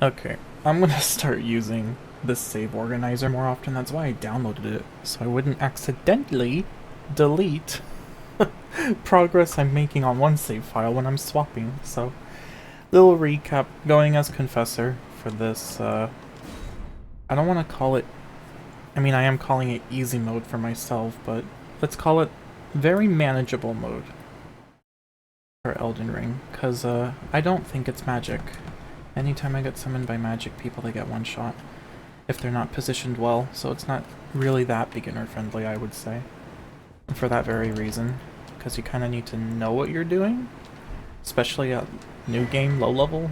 Okay, I'm gonna start using this save organizer more often. That's why I downloaded it, so I wouldn't accidentally delete progress I'm making on one save file when I'm swapping. So, little recap, going as Confessor for this, I don't want to call it, I mean I am calling it easy mode for myself, but let's call it very manageable mode for Elden Ring, because I don't think it's magic. Anytime I get summoned by magic people, they get one shot if they're not positioned well, so it's not really that beginner friendly, I would say. And for that very reason, because you kind of need to know what you're doing, especially at new game, low level.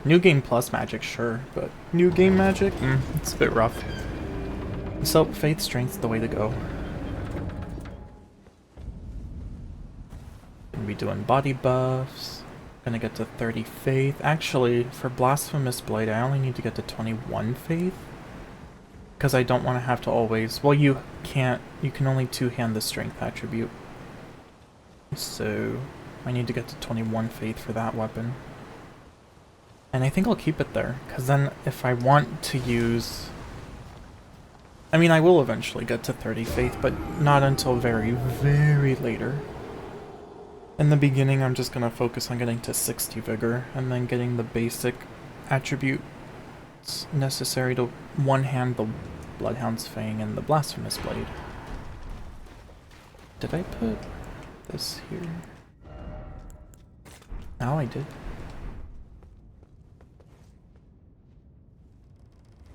New game plus magic, sure, but new game magic, it's a bit rough. So, faith strength's the way to go. Gonna be doing body buffs. Gonna get to 30 faith. Actually, for Blasphemous Blade, I only need to get to 21 faith. Because I don't want to have to always... Well, you can't... You can only two-hand the strength attribute. So, I need to get to 21 faith for that weapon. And I think I'll keep it there, because then if I want to use... I mean, I will eventually get to 30 faith, but not until very, very later. In the beginning, I'm just going to focus on getting to 60 vigor, and then getting the basic attributes necessary to one-hand the Bloodhound's Fang and the Blasphemous Blade. Did I put this here? No, I did.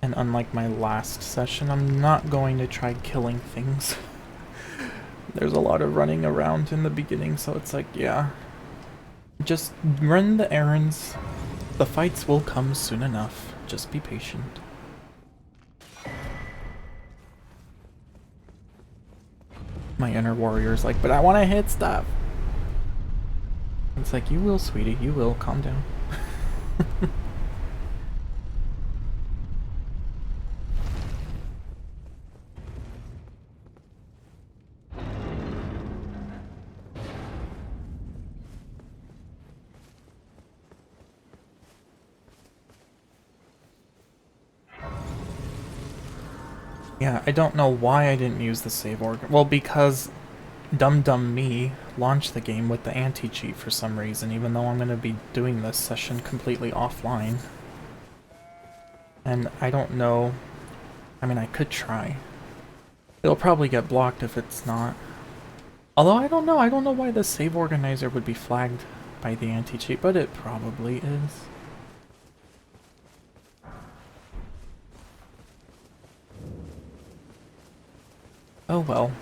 And unlike my last session, I'm not going to try killing things. There's a lot of running around in the beginning, so it's like, yeah. Just run the errands. The fights will come soon enough. Just be patient. My inner warrior's like, but I want to hit stuff. It's like, you will, sweetie, you will. Calm down. Yeah, I don't know why I didn't use the save organ. Well, because dumb me launched the game with the anti-cheat for some reason, even though I'm going to be doing this session completely offline. And I don't know... I mean, I could try. It'll probably get blocked if it's not. Although I don't know why the save organizer would be flagged by the anti-cheat, but it probably is. Oh well.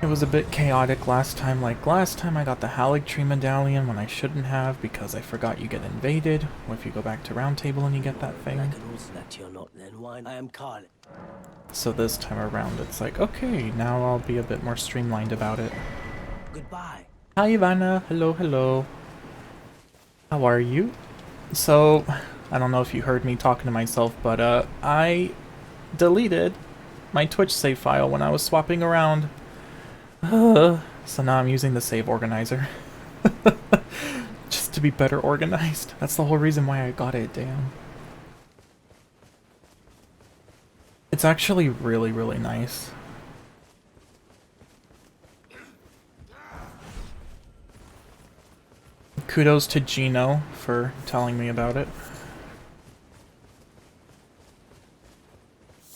It was a bit chaotic last time. Like last time I got the Haligtree medallion when I shouldn't have because I forgot you get invaded. Or if you go back to Round Table and you get that thing. So this time around it's like, okay, now I'll be a bit more streamlined about it. Goodbye. Hi Ivana, hello, hello. How are you? So, I don't know if you heard me talking to myself, but I deleted my Twitch save file when I was swapping around. So now I'm using the save organizer. Just to be better organized. That's the whole reason why I got it, damn. It's actually really, really nice. Kudos to Gino for telling me about it.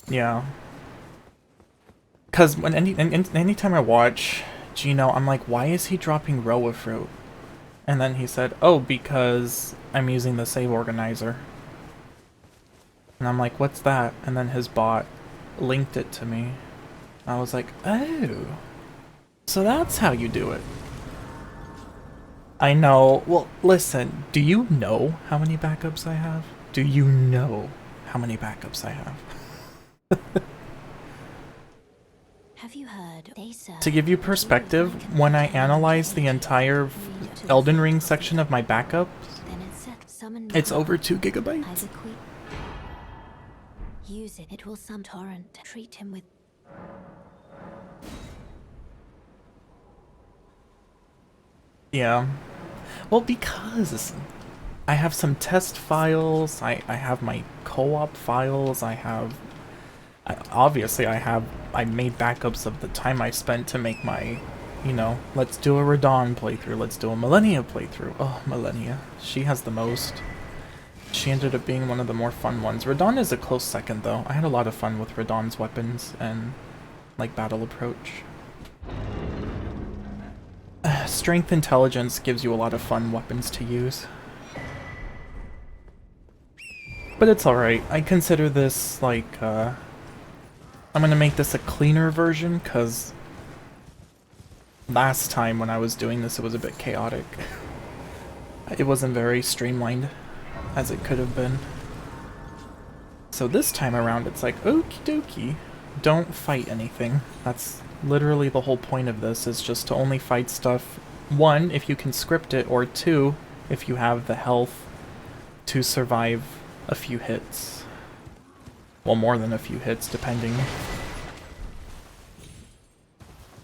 Yeah. Because when anytime I watch Gino, I'm like, why is he dropping Roa Fruit? And then he said, oh, because I'm using the save organizer. And I'm like, what's that? And then his bot linked it to me. I was like, oh. So that's how you do it. I know. Well, listen, do you know how many backups I have? Do you know how many backups I have? Have you heard? To give you perspective, when I analyze the entire Elden Ring section of my backups, it's over 2 gigabytes. Use it. It will some torrent. Treat him with. Yeah. Well, because I have some test files, I have my co-op files, obviously I made backups of the time I spent to make my, let's do a Radon playthrough, let's do a Millennia playthrough. Oh, Millennia. She has the most. She ended up being one of the more fun ones. Radon is a close second, though. I had a lot of fun with Radon's weapons and, like, battle approach. Strength Intelligence gives you a lot of fun weapons to use. But it's alright. I consider this, like, I'm gonna make this a cleaner version, because last time when I was doing this, it was a bit chaotic. It wasn't very streamlined as it could have been. So this time around, it's like, okie dokie, don't fight anything. That's literally the whole point of this, is just to only fight stuff, one, if you can script it, or two, if you have the health to survive a few hits. Well, more than a few hits, depending.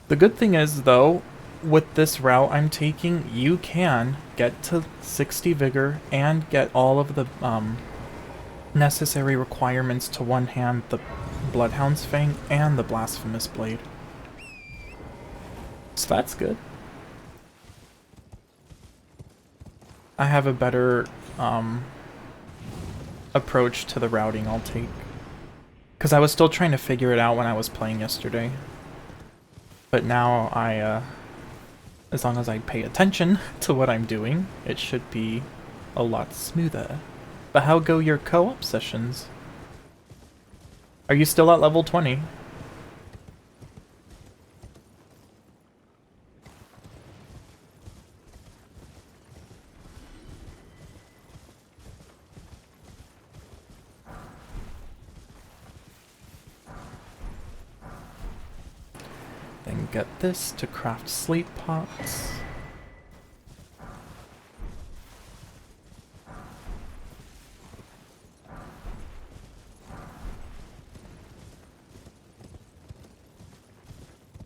The good thing is, though, with this route I'm taking, you can get to 60 Vigor and get all of the necessary requirements to one-hand the Bloodhound's Fang and the Blasphemous Blade. So that's good. I have a better approach to the routing I'll take. Because I was still trying to figure it out when I was playing yesterday. But now as long as I pay attention to what I'm doing, it should be a lot smoother. But how go your co-op sessions? Are you still at level 20? Then get this to craft sleep pots.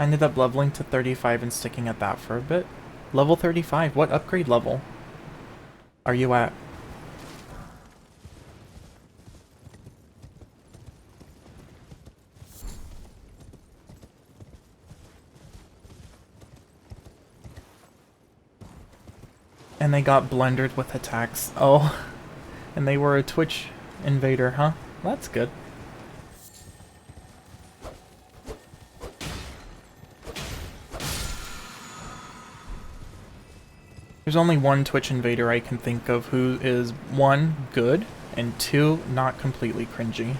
I ended up leveling to 35 and sticking at that for a bit. Level 35, what upgrade level are you at? And they got blundered with attacks. Oh, and they were a Twitch invader, huh? That's good. There's only one Twitch invader I can think of who is, one, good, and two, not completely cringy.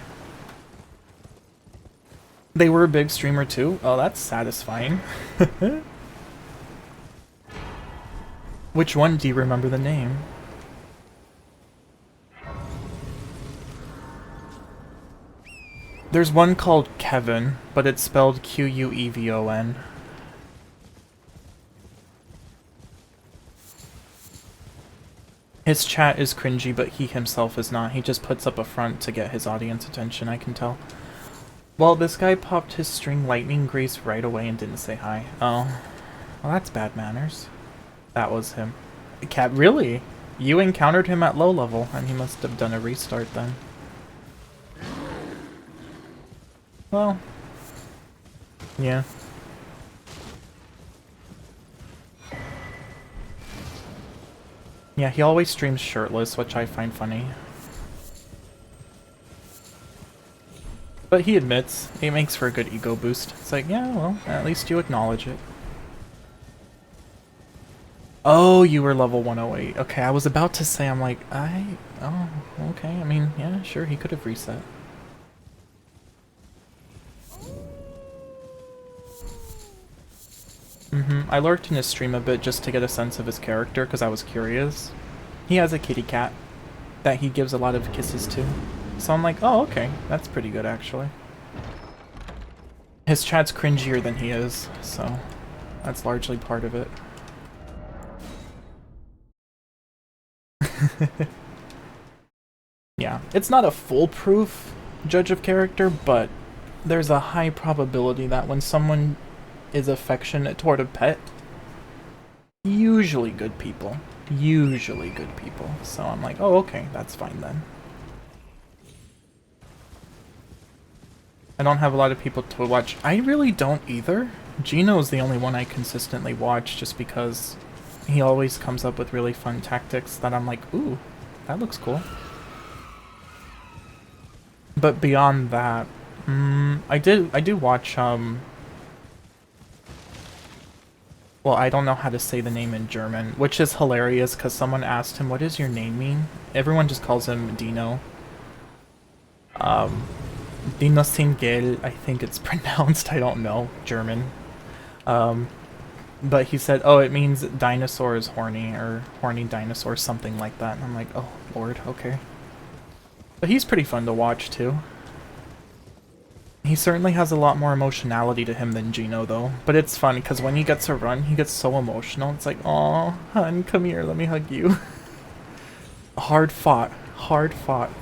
They were a big streamer too? Oh, that's satisfying. Which one do you remember the name? There's one called Kevin, but it's spelled Quevon. His chat is cringy, but he himself is not. He just puts up a front to get his audience attention, I can tell. Well, this guy popped his string lightning grease right away and didn't say hi. Oh. Well, that's bad manners. That was him. Cat, really? You encountered him at low level, and he must have done a restart then. Well. Yeah. Yeah, he always streams shirtless, which I find funny. But he admits, it makes for a good ego boost. It's like, yeah, well, at least you acknowledge it. Oh, you were level 108. Okay, I was about to say, I'm like, oh, okay, I mean, yeah, sure, he could have reset. I lurked in his stream a bit just to get a sense of his character, because I was curious. He has a kitty cat that he gives a lot of kisses to. So I'm like, oh, okay, that's pretty good, actually. His chat's cringier than he is, so that's largely part of it. Yeah, it's not a foolproof judge of character, but there's a high probability that when someone is affectionate toward a pet, usually good people. usually good people. So I'm like, oh, okay, that's fine then. I don't have a lot of people to watch. I really don't either. Gino's the only one I consistently watch just because he always comes up with really fun tactics that I'm like, ooh, that looks cool. But beyond that, I do watch, well, I don't know how to say the name in German, which is hilarious because someone asked him, what does your name mean? Everyone just calls him Dino. Dino Singel, I think it's pronounced, I don't know, German. But he said, oh, it means dinosaur is horny, or horny dinosaur, something like that. And I'm like, oh, lord, okay. But he's pretty fun to watch, too. He certainly has a lot more emotionality to him than Gino, though. But it's fun, because when he gets a run, he gets so emotional. It's like, aw, hun, come here, let me hug you. hard fought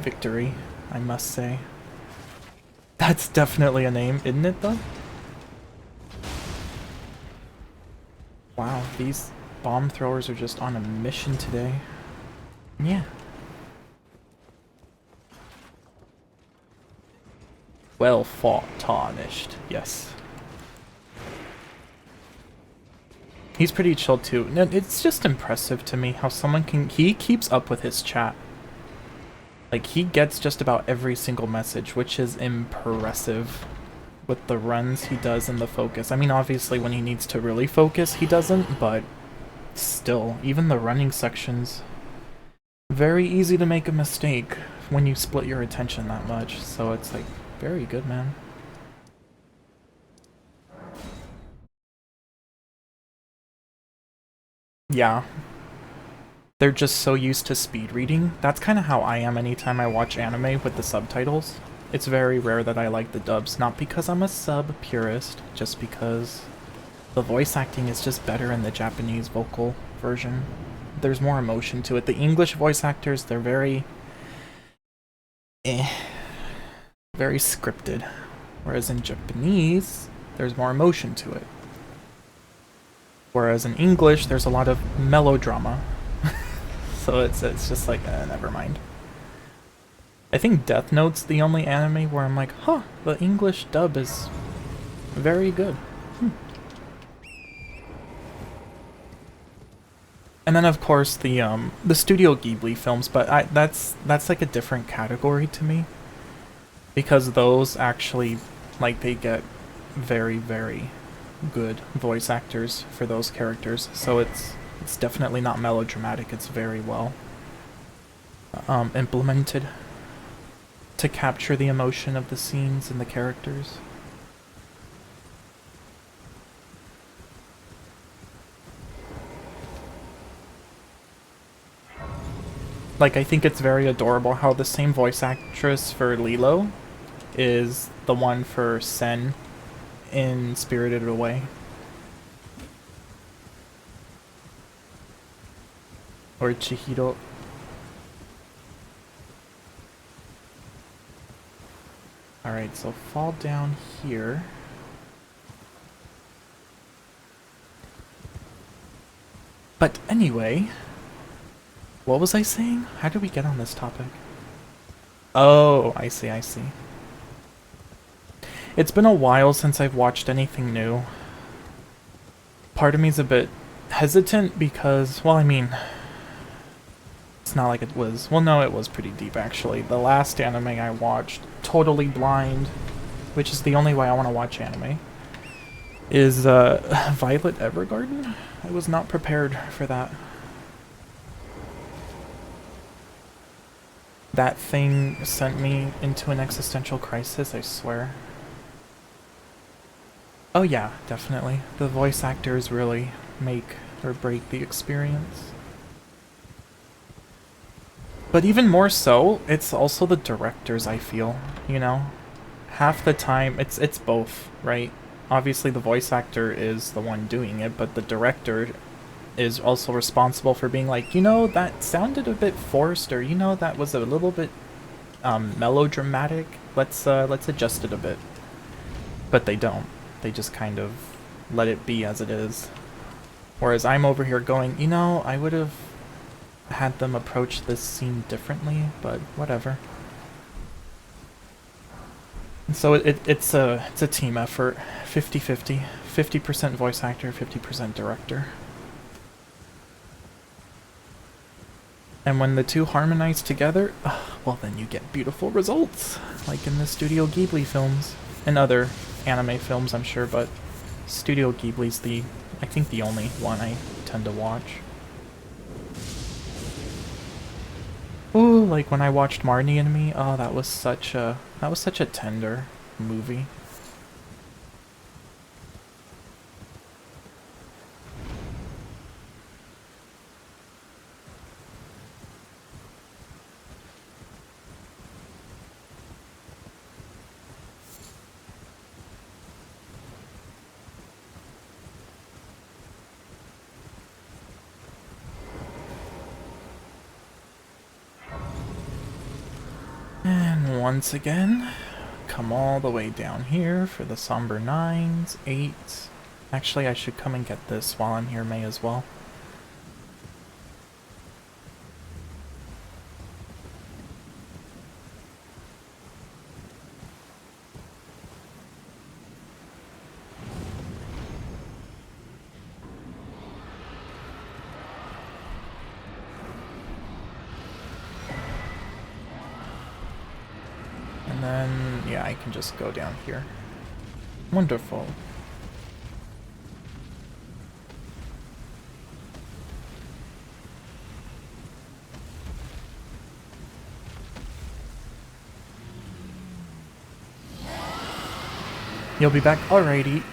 victory, I must say. That's definitely a name, isn't it, though? Wow, these bomb throwers are just on a mission today. Yeah. Well fought, tarnished. Yes. He's pretty chill too. No, it's just impressive to me how someone can... He keeps up with his chat. Like, he gets just about every single message, which is impressive. With the runs he does and the focus. I mean, obviously when he needs to really focus, he doesn't, but still, even the running sections, very easy to make a mistake when you split your attention that much. So it's like, very good, man. Yeah. They're just so used to speed reading. That's kind of how I am anytime I watch anime with the subtitles. It's very rare that I like the dubs, not because I'm a sub purist, just because the voice acting is just better in the Japanese vocal version. There's more emotion to it. The English voice actors, they're very... very scripted. Whereas in Japanese, there's more emotion to it. Whereas in English, there's a lot of melodrama. So it's just like, never mind. I think Death Note's the only anime where I'm like, huh, the English dub is very good. And then of course the Studio Ghibli films, but that's like a different category to me. Because those actually, like, they get very, very good voice actors for those characters. So it's definitely not melodramatic, it's very well implemented to capture the emotion of the scenes and the characters. Like, I think it's very adorable how the same voice actress for Lilo is the one for Sen in Spirited Away. Or Chihiro. Alright, so fall down here. But anyway, what was I saying? How did we get on this topic? Oh, I see, I see. It's been a while since I've watched anything new. Part of me's a bit hesitant because, well, I mean, it's not like it was... Well, no, it was pretty deep, actually. The last anime I watched, totally blind, which is the only way I want to watch anime, is Violet Evergarden. I was not prepared for that. That thing sent me into an existential crisis, I swear. Oh yeah, definitely. The voice actors really make or break the experience. But even more so, it's also the directors, I feel, you know? Half the time, it's both, right? Obviously the voice actor is the one doing it, but the director is also responsible for being like, you know, that sounded a bit forced, or you know, that was a little bit melodramatic. Let's adjust it a bit. But they don't. They just kind of let it be as it is. Whereas I'm over here going, you know, I would have had them approach this scene differently, but whatever. And so it's a team effort, 50-50, 50% voice actor, 50% director. And when the two harmonize together, well then you get beautiful results, like in the Studio Ghibli films, and other anime films I'm sure, but Studio Ghibli's I think the only one I tend to watch. Ooh, like when I watched Marnie and Me, oh that was such a tender movie. And once again, come all the way down here for the somber 9s, 8s. Actually, I should come and get this while I'm here, May, as well. And then, yeah, I can just go down here. Wonderful. You'll be back? Alrighty.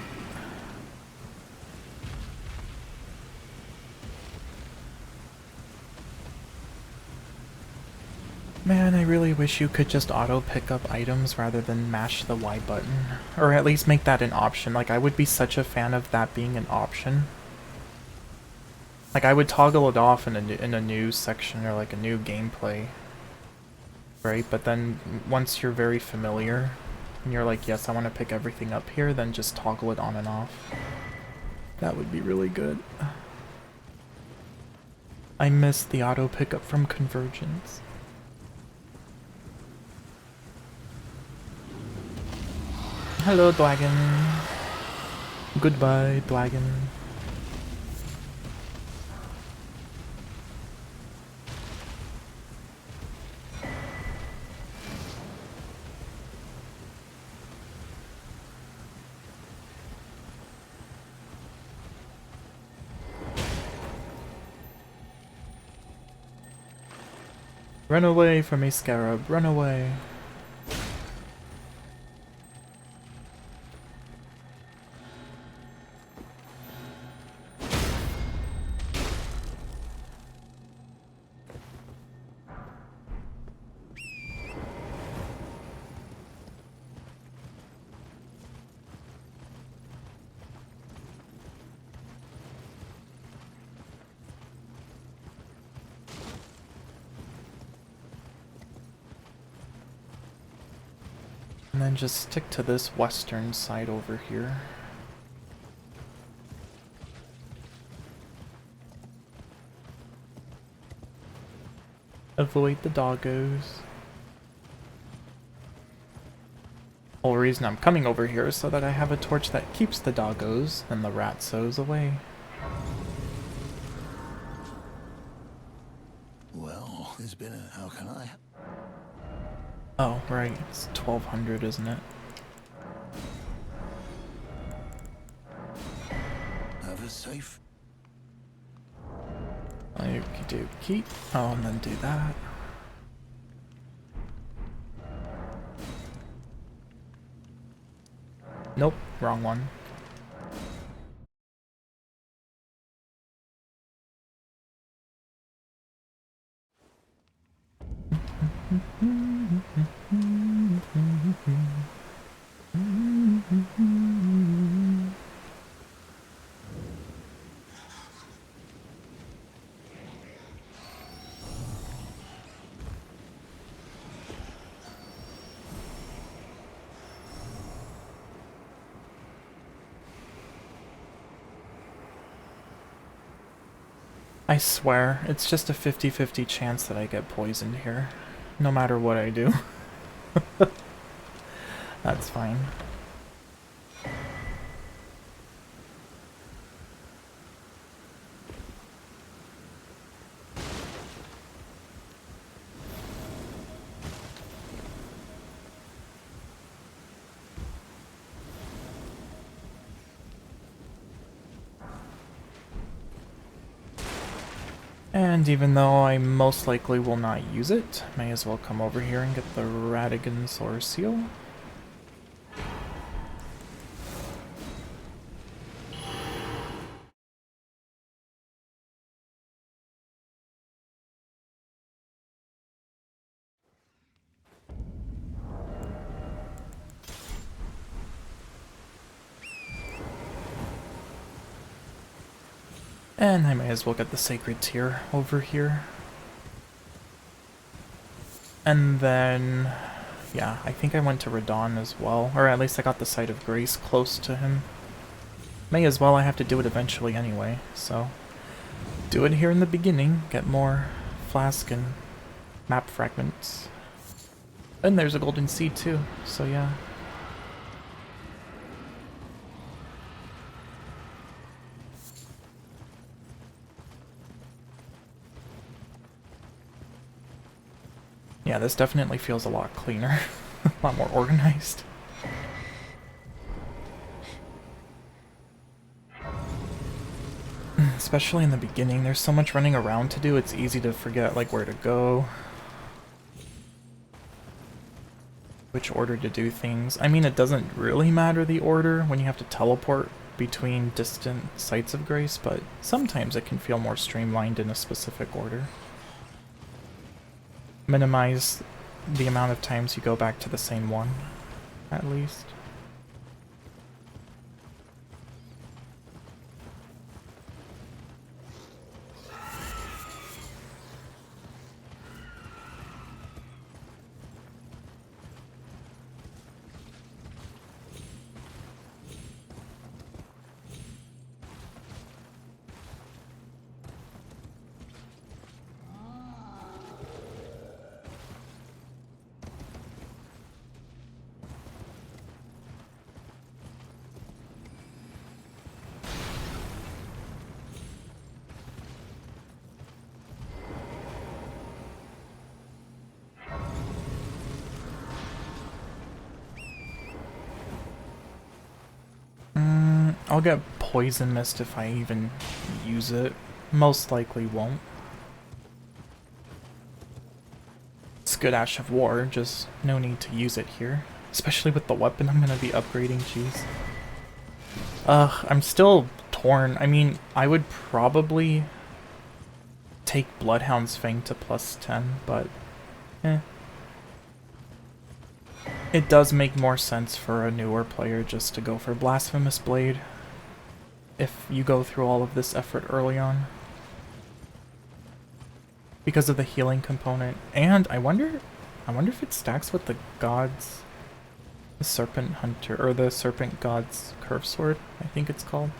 Man, I really wish you could just auto pick up items rather than mash the Y button. Or at least make that an option. Like, I would be such a fan of that being an option. Like, I would toggle it off in a new section or like a new gameplay. Right? But then once you're very familiar, and you're like, yes, I want to pick everything up here, then just toggle it on and off. That would be really good. I miss the auto pickup from Convergence. Hello, Dragon. Goodbye, Dragon. Run away from me, Scarab. Run away. And then just stick to this western side over here. Avoid the doggos. Whole reason I'm coming over here is so that I have a torch that keeps the doggos and the ratsos away. Well, there's been a... how can I... Oh, right. It's 1200, isn't it? have a safe... Okie dokie. Oh, and then do that. Nope, wrong one. I swear, it's just a 50-50 chance that I get poisoned here. No matter what I do. That's fine. And even though I most likely will not use it, may as well come over here and get the Radigan Solar Seal. And I may as well get the Sacred Tear over here. And then, yeah, I think I went to Radon as well. Or at least I got the Site of Grace close to him. May as well, I have to do it eventually anyway, so... do it here in the beginning, get more flask and map fragments. And there's a golden seed too, so yeah. Yeah, this definitely feels a lot cleaner, a lot more organized. Especially in the beginning, there's so much running around to do, it's easy to forget like where to go. Which order to do things. I mean, it doesn't really matter the order when you have to teleport between distant sites of grace, but sometimes it can feel more streamlined in a specific order. Minimize the amount of times you go back to the same one, at least. I'll get Poison Mist if I even use it. Most likely won't. It's good Ash of War, just no need to use it here. Especially with the weapon I'm gonna be upgrading, jeez. I'm still torn. I mean, I would probably take Bloodhound's Fang to +10, but It does make more sense for a newer player just to go for Blasphemous Blade if you go through all of this effort early on. Because of the healing component. And I wonder if it stacks with the gods, the Serpent Hunter, or the Serpent God's Curve Sword, I think it's called.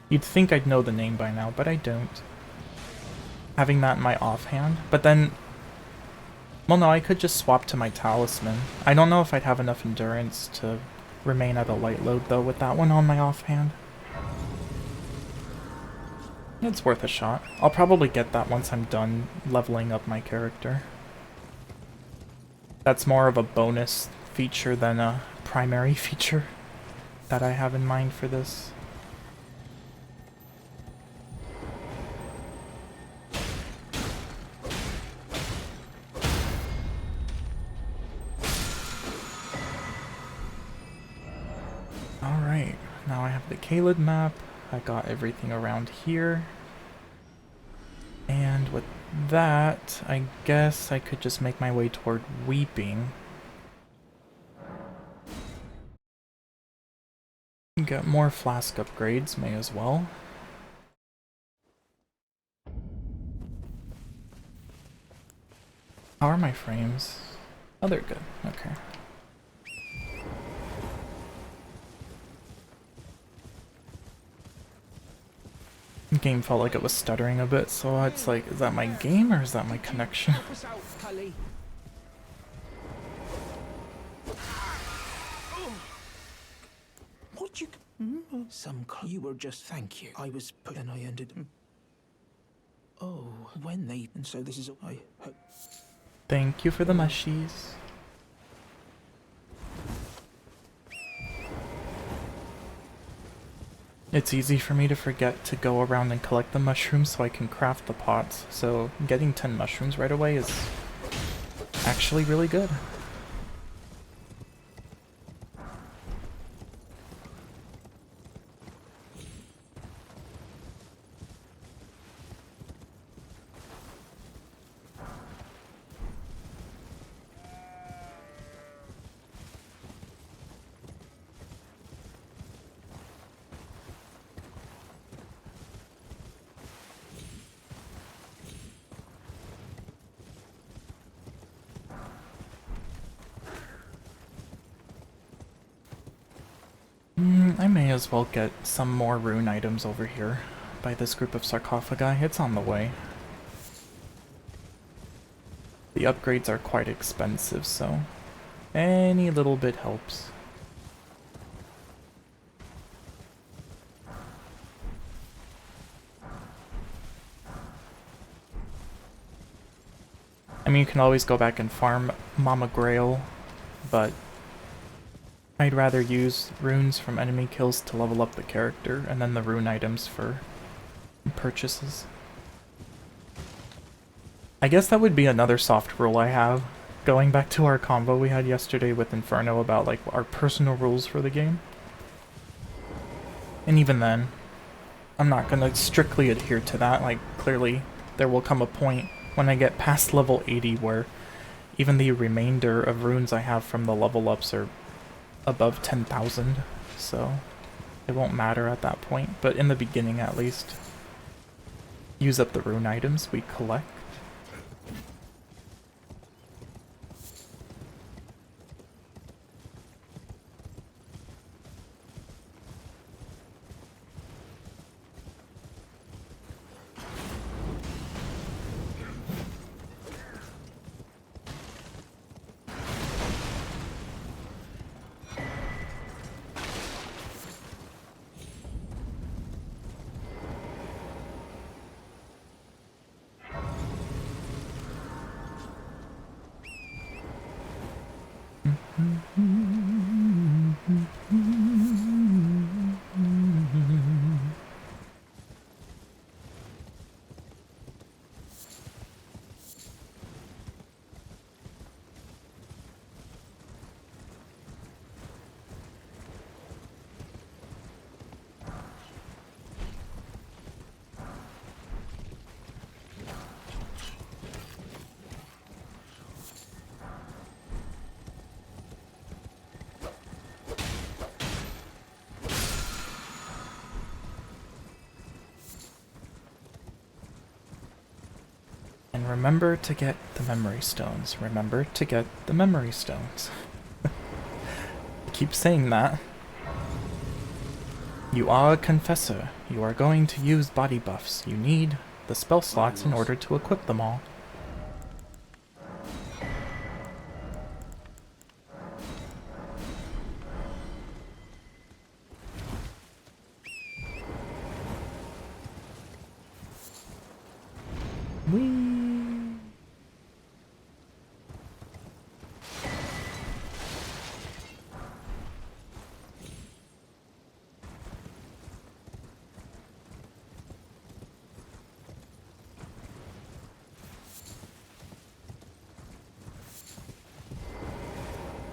You'd think I'd know the name by now, but I don't. Having that in my offhand. But then, well no, I could just swap to my Talisman. I don't know if I'd have enough endurance to remain at a light load though with that one on my offhand. It's worth a shot. I'll probably get that once I'm done leveling up my character. That's more of a bonus feature than a primary feature that I have in mind for this. Alright, now I have the Caelid map. I got everything around here. And with that, I guess I could just make my way toward Weeping. Get more flask upgrades, may as well. How are my frames? Oh, they're good. Okay. game felt like it was stuttering a bit, so it's like, is that my game or is that my connection? What you? Some you were just thank you. I was put and I ended. Oh, when they and so this is I hope. Thank you for the mushies. It's easy for me to forget to go around and collect the mushrooms so I can craft the pots, so getting 10 mushrooms right away is actually really good. I may as well get some more rune items over here by this group of sarcophagi. It's on the way. The upgrades are quite expensive, so any little bit helps. I mean, you can always go back and farm Mama Grail, but I'd rather use runes from enemy kills to level up the character, and then the rune items for purchases. I guess that would be another soft rule I have, going back to our convo we had yesterday with Inferno about like our personal rules for the game. And even then, I'm not gonna strictly adhere to that. Like, clearly there will come a point when I get past level 80 where even the remainder of runes I have from the level ups are above 10,000, so it won't matter at that point, but in the beginning at least, use up the rune items we collect. And remember to get the memory stones. Remember to get the memory stones. I keep saying that. You are a confessor. You are going to use body buffs. You need the spell slots in order to equip them all. Whee!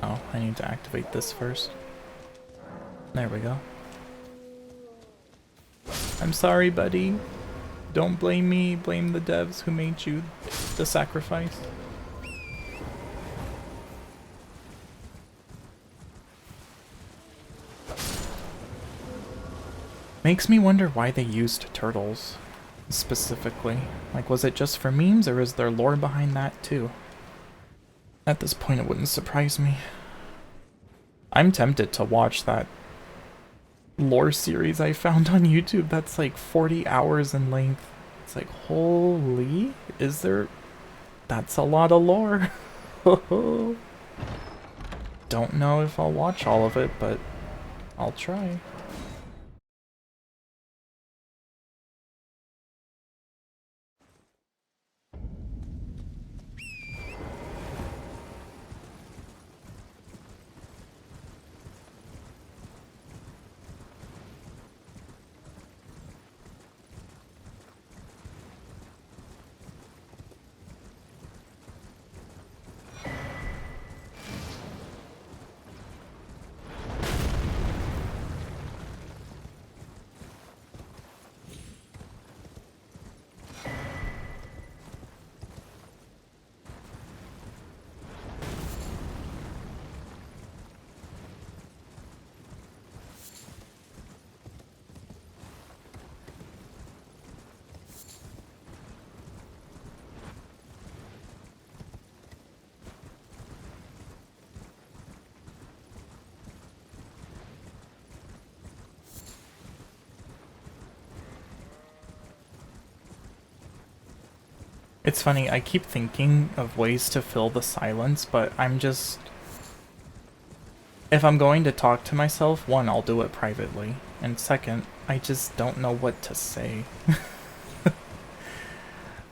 Oh, I need to activate this first. There we go. I'm sorry, buddy. Don't blame me, blame the devs who made you the sacrifice. Makes me wonder why they used turtles, specifically. Like, was it just for memes, or is there lore behind that too? At this point, it wouldn't surprise me. I'm tempted to watch that lore series I found on YouTube that's like 40 hours in length. It's like, holy, is there... That's a lot of lore. Don't know if I'll watch all of it, but I'll try. It's funny, I keep thinking of ways to fill the silence, but I'm just... If I'm going to talk to myself, one, I'll do it privately, and second, I just don't know what to say.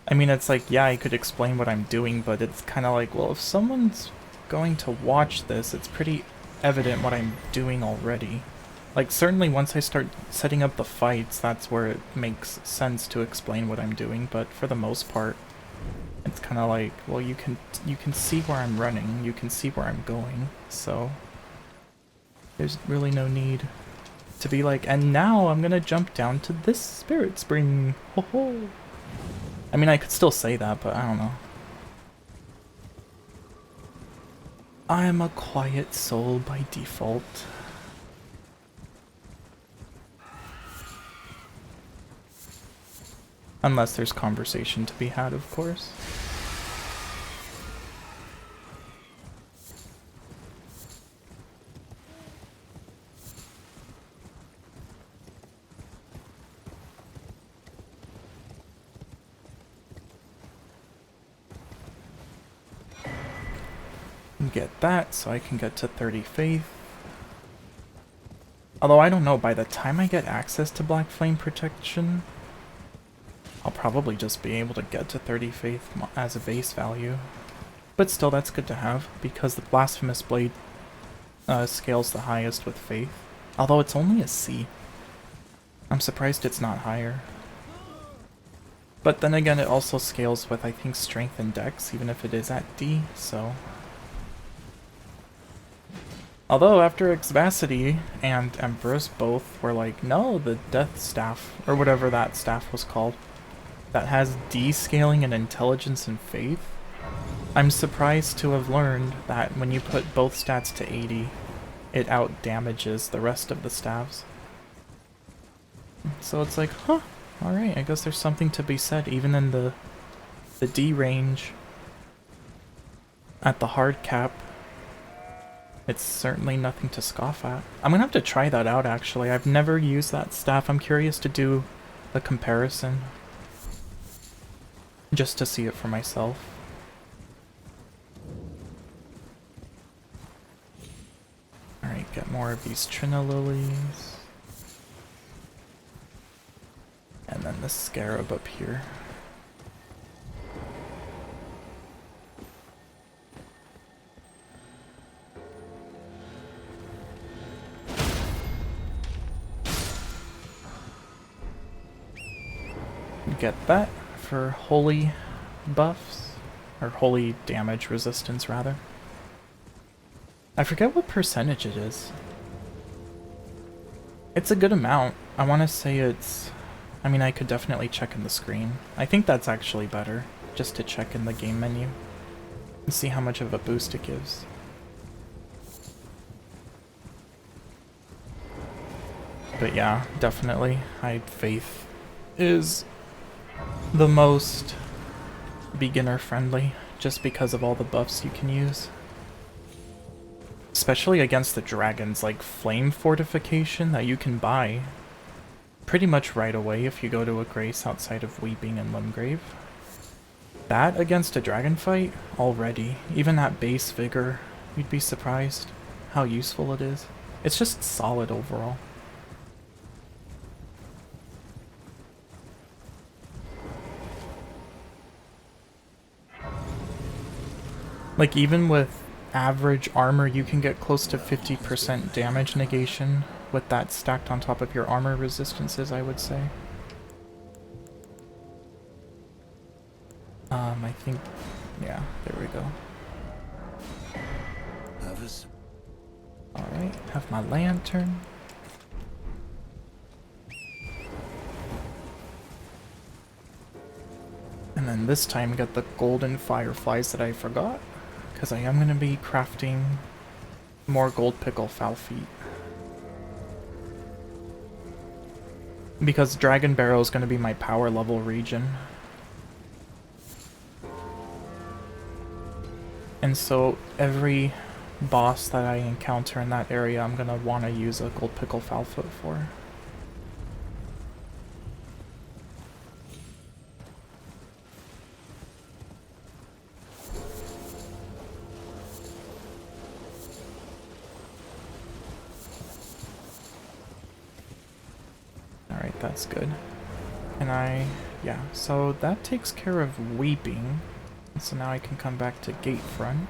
I mean, it's like, yeah, I could explain what I'm doing, but it's kind of like, well, if someone's going to watch this, it's pretty evident what I'm doing already. Like, certainly once I start setting up the fights, that's where it makes sense to explain what I'm doing, but for the most part, it's kind of like, well, you can see where I'm running, you can see where I'm going, so there's really no need to be like, and now I'm gonna jump down to this spirit spring. Ho ho. I mean, I could still say that, but I don't know. I'm a quiet soul by default. Unless there's conversation to be had, of course. Get that, so I can get to 30 faith. Although I don't know, by the time I get access to Black Flame Protection, I'll probably just be able to get to 30 faith as a base value. But still, that's good to have, because the Blasphemous Blade scales the highest with faith. Although it's only a C. I'm surprised it's not higher. But then again, it also scales with, I think, Strength and Dex, even if it is at D, so... Although after Exvacity and Empress both were like, no, the Death Staff, or whatever that staff was called, that has D scaling in Intelligence and Faith, I'm surprised to have learned that when you put both stats to 80, it out damages the rest of the staffs. So it's like, huh, alright, I guess there's something to be said, even in the D range, at the hard cap. It's certainly nothing to scoff at. I'm gonna have to try that out, actually. I've never used that staff. I'm curious to do a comparison. Just to see it for myself. Alright, get more of these Trina Lilies. And then the Scarab up here. Get that for holy buffs, or holy damage resistance rather. I forget what percentage it is. It's a good amount. I want to say it's... I mean, I could definitely check in the screen. I think that's actually better, just to check in the game menu and see how much of a boost it gives. But yeah, definitely, Faith is the most beginner friendly, just because of all the buffs you can use. Especially against the dragons, like flame fortification that you can buy pretty much right away if you go to a grace outside of Weeping and Limgrave. That against a dragon fight, already, even at base vigor, you'd be surprised how useful it is. It's just solid overall. Like, even with average armor, you can get close to 50% damage negation with that stacked on top of your armor resistances, I would say. I think, yeah, there we go. Alright, have my lantern. And then this time get the golden fireflies that I forgot, because I am going to be crafting more gold pickle foul feet. Because Dragon Barrow is going to be my power level region. And so every boss that I encounter in that area, I'm going to want to use a gold pickle foul foot for. Alright, that's good. And yeah, so that takes care of Weeping. So now I can come back to Gatefront.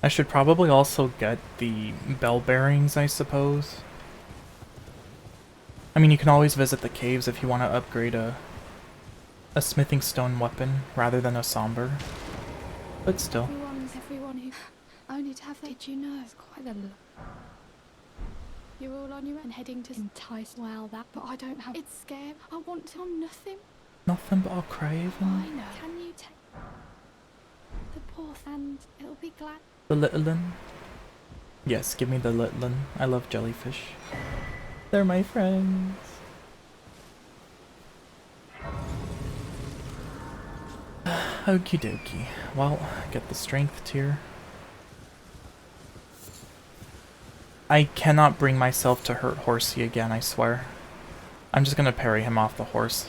I should probably also get the bell bearings, I suppose. I mean, you can always visit the caves if you want to upgrade a smithing stone weapon rather than a somber. But still. Everyone who only to have that, did you know? It's quite a lot. You're all on your own heading to entice. Well, that, but I don't have. It's scary. I want to on nothing. Nothing but a craven. I know. Can you take the poor and it'll be glad. The little one? Yes, give me the little one. I love jellyfish. They're my friends. Okie dokie. Well, get the strength tier. I cannot bring myself to hurt Horsey again, I swear. I'm just gonna parry him off the horse.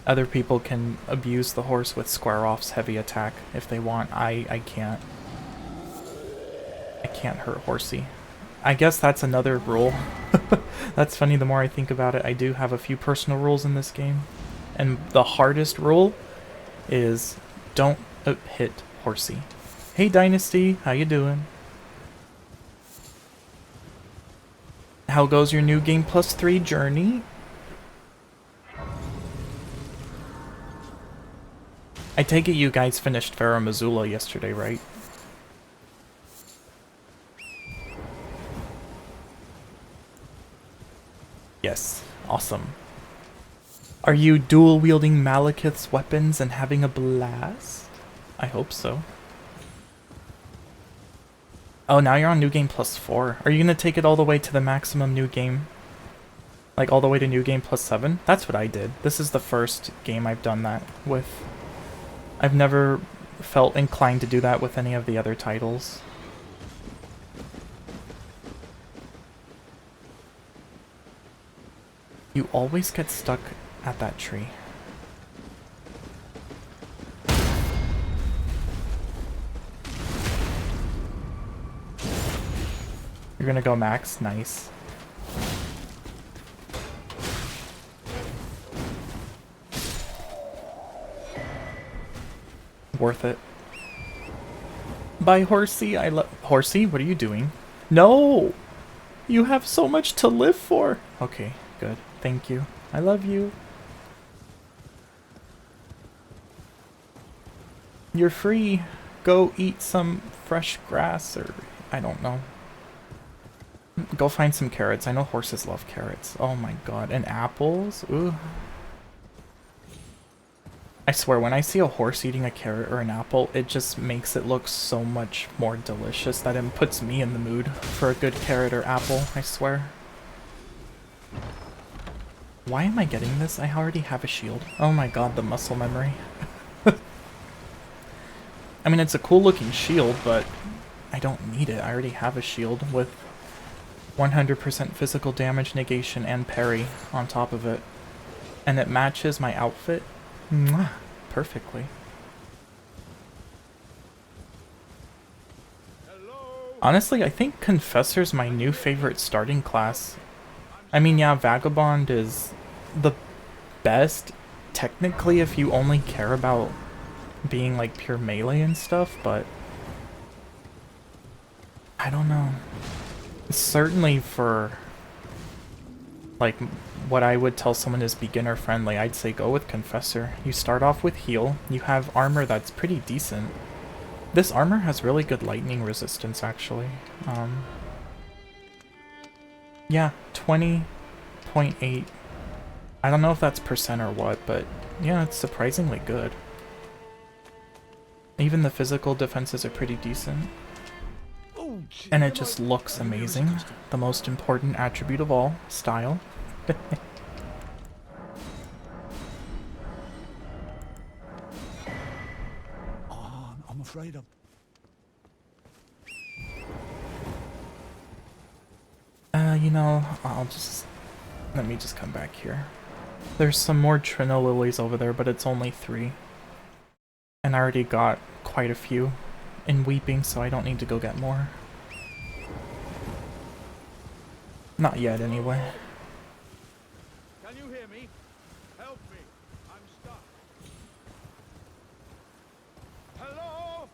Other people can abuse the horse with Square Off's heavy attack if they want. I can't. I can't hurt Horsey. I guess that's another rule. That's funny, the more I think about it. I do have a few personal rules in this game. And the hardest rule is don't hit Horsey. Hey Dynasty, how you doing? How goes your new game +3 journey? I take it you guys finished Farah Missoula yesterday, right? Yes, awesome. Are you dual-wielding Malekith's weapons and having a blast? I hope so. Oh, now you're on New Game +4. Are you gonna take it all the way to the maximum New Game? Like, all the way to New Game +7? That's what I did. This is the first game I've done that with. I've never felt inclined to do that with any of the other titles. You always get stuck at that tree. You're gonna go max? Nice. Worth it. Bye, Horsey. I love Horsey. What are you doing? No. You have so much to live for. Okay, good. Thank you. I love you. You're free. Go eat some fresh grass, or I don't know. Go find some carrots. I know horses love carrots. Oh my god. And apples? Ooh. I swear, when I see a horse eating a carrot or an apple, it just makes it look so much more delicious that it puts me in the mood for a good carrot or apple, I swear. Why am I getting this? I already have a shield. Oh my god, the muscle memory. I mean, it's a cool looking shield, but I don't need it. I already have a shield with 100% physical damage, negation, and parry on top of it. And it matches my outfit. Mwah, perfectly. Honestly, I think Confessor's my new favorite starting class. I mean, yeah, Vagabond is the best, technically, if you only care about being, like, pure melee and stuff, but I don't know. Certainly for, like, what I would tell someone is beginner friendly, I'd say go with Confessor. You start off with heal, you have armor that's pretty decent. This armor has really good lightning resistance, actually. Yeah, 20.8. I don't know if that's percent or what, but yeah, it's surprisingly good. Even the physical defenses are pretty decent. And it just looks amazing. The most important attribute of all, style. I'm afraid of... You know, let me just come back here. There's some more Trino lilies over there, but it's only 3. And I already got quite a few in Weeping, so I don't need to go get more. Not yet, anyway. Can you hear me? Help me. I'm stuck. Hello?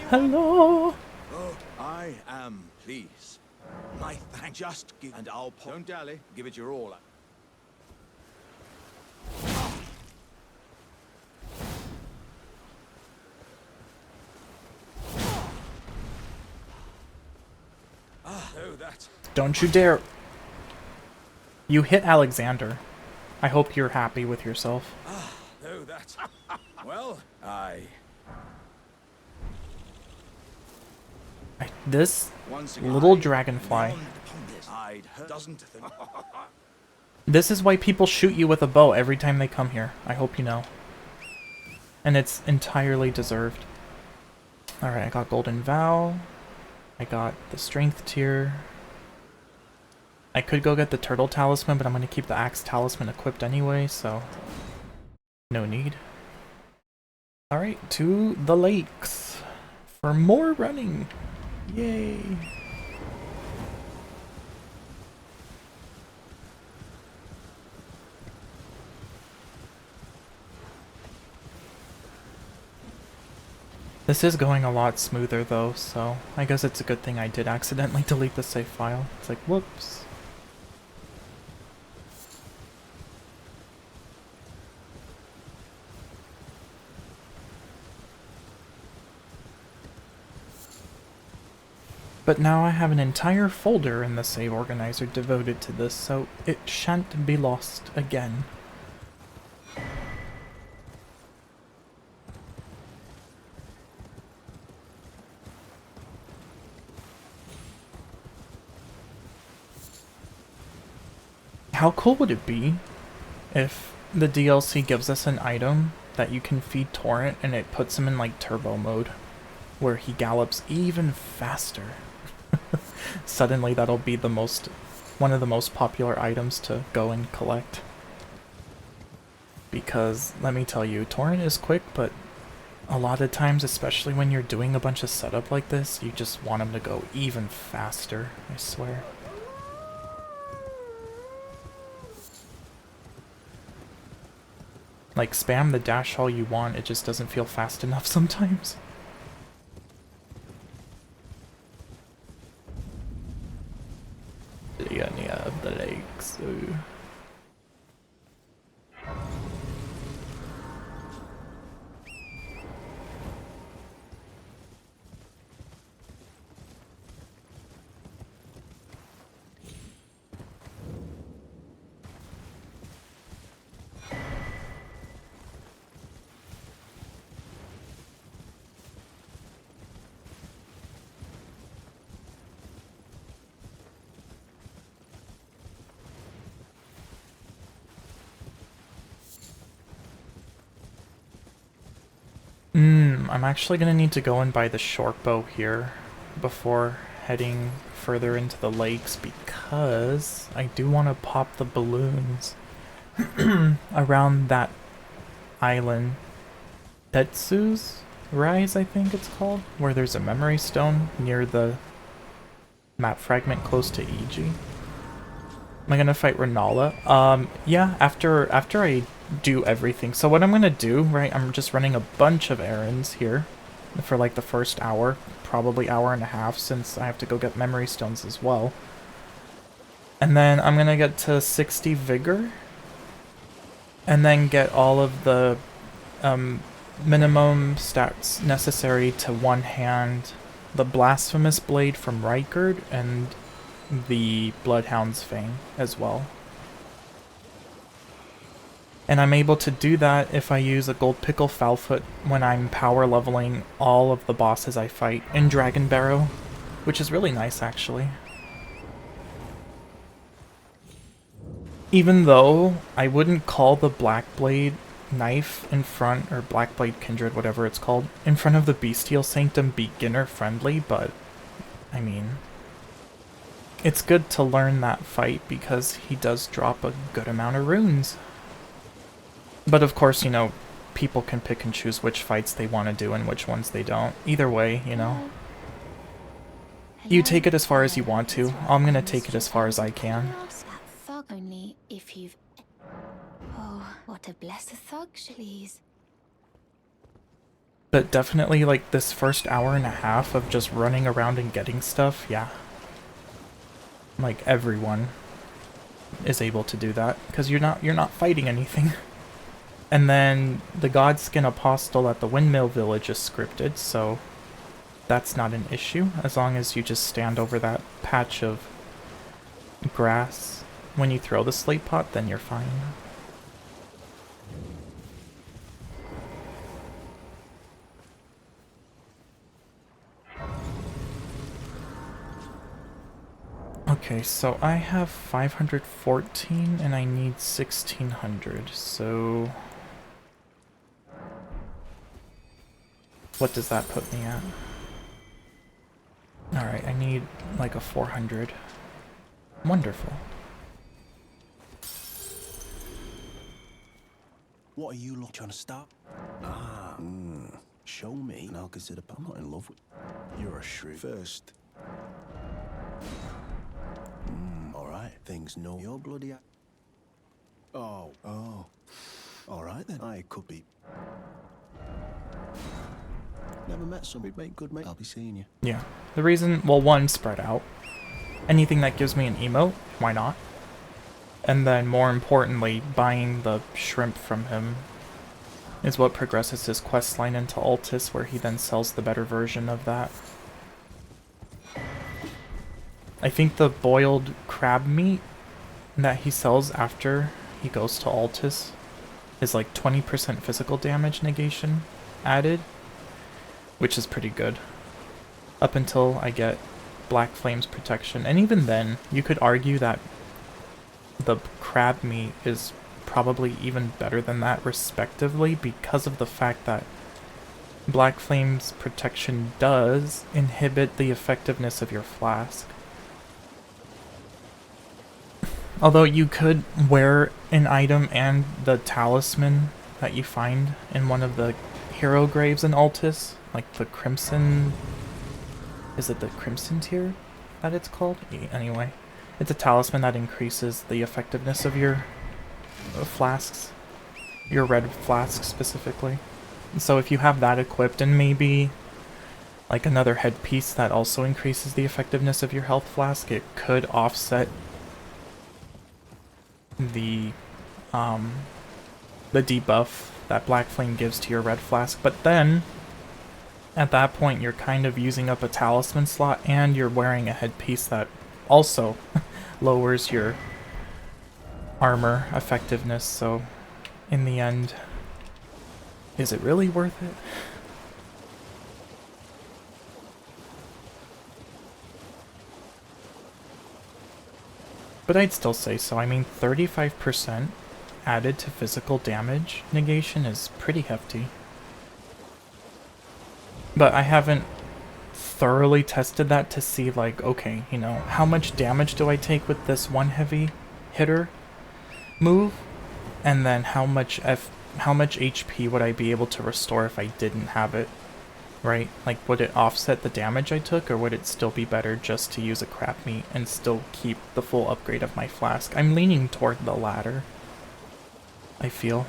Hello? Oh, I am pleased. My thanks. Just give, and I'll don't dally. Give it your all. Oh, that. Don't you dare. You hit Alexander. I hope you're happy with yourself. Oh, that. Well, This once little dragonfly. I'd heard doesn't think. This is why people shoot you with a bow every time they come here. I hope you know. And it's entirely deserved. Alright, I got Golden Vow. I got the Strength tier. I could go get the Turtle Talisman, but I'm going to keep the Axe Talisman equipped anyway, so no need. Alright, to the lakes for more running. Yay! This is going a lot smoother though, so I guess it's a good thing I did accidentally delete the save file. It's like, whoops. But now I have an entire folder in the save organizer devoted to this, so it shan't be lost again. How cool would it be if the DLC gives us an item that you can feed Torrent and it puts him in like turbo mode, where he gallops even faster? Suddenly that'll be one of the most popular items to go and collect. Because, let me tell you, Torrent is quick, but a lot of times, especially when you're doing a bunch of setup like this, you just want him to go even faster, I swear. Like, spam the dash all you want, it just doesn't feel fast enough sometimes. any of the lakes. Ooh. I'm actually gonna need to go and buy the short bow here before heading further into the lakes because I do want to pop the balloons around that island. Tetsu's Rise, I think it's called, where there's a memory stone near the map fragment close to Iji. Am I gonna fight Renala? Yeah, after I do everything. So what I'm gonna do, right, I'm just running a bunch of errands here for like the first hour, probably hour and a half, since I have to go get memory stones as well. And then I'm gonna get to 60 vigor, and then get all of the minimum stats necessary to one-hand the Blasphemous Blade from Rykard and the Bloodhound's Fang as well. And I'm able to do that if I use a Gold Pickle Foulfoot when I'm power leveling all of the bosses I fight in Dragon Barrow, which is really nice actually. Even though I wouldn't call the Blackblade knife in front, or Blackblade Kindred, whatever it's called, in front of the Bestial Sanctum beginner friendly, but I mean, it's good to learn that fight because he does drop a good amount of runes. But of course, you know, people can pick and choose which fights they want to do and which ones they don't. Either way, you know. You take it as far as you want to. I'm gonna take it as far as I can. Ask that thug only if you've... Oh, what a blessed thug, please. But definitely, like, this first hour and a half of just running around and getting stuff, yeah. Like, everyone is able to do that, because you're not fighting anything. And then the Godskin Apostle at the Windmill Village is scripted, so that's not an issue, as long as you just stand over that patch of grass when you throw the slate pot, then you're fine. Okay, so I have 514 and I need 1600, so what does that put me at? Alright, I need like a 400. Wonderful. What are you lot trying to stop? Show me, and I'll consider. I'm not in love with. You're a shrew. First. All right. Things know you're bloody. Oh. All right then. I could be. Never met somebody make good mate. I'll be seeing you. Yeah. The reason, well, one, spread out. Anything that gives me an emote, why not? And then, more importantly, buying the shrimp from him is what progresses his questline into Altus, where he then sells the better version of that. I think the boiled crab meat that he sells after he goes to Altus is like 20% physical damage negation added, which is pretty good. Up until I get Black Flame's protection. And even then, you could argue that the crab meat is probably even better than that respectively, because of the fact that Black Flame's protection does inhibit the effectiveness of your flask. Although you could wear an item and the talisman that you find in one of the hero graves in Altus, like the Crimson... Is it the Crimson tier that it's called? Anyway, it's a talisman that increases the effectiveness of your flasks. Your red flasks specifically. So if you have that equipped and maybe like another headpiece that also increases the effectiveness of your health flask, it could offset the debuff that Black Flame gives to your red flask, but then at that point you're kind of using up a talisman slot and you're wearing a headpiece that also lowers your armor effectiveness, so in the end, is it really worth it? But I'd still say so. I mean, 35% added to physical damage negation is pretty hefty. But I haven't thoroughly tested that to see, like, okay, you know, how much damage do I take with this one heavy hitter move? And then how much HP would I be able to restore if I didn't have it? Right? Like, would it offset the damage I took, or would it still be better just to use a crap meat and still keep the full upgrade of my flask? I'm leaning toward the latter, I feel.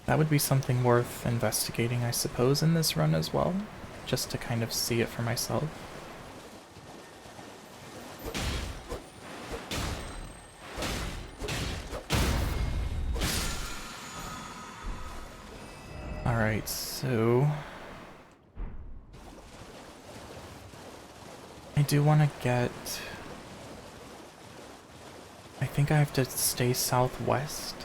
That would be something worth investigating, I suppose, in this run as well, just to kind of see it for myself. Alright, so I do want to get... I think I have to stay southwest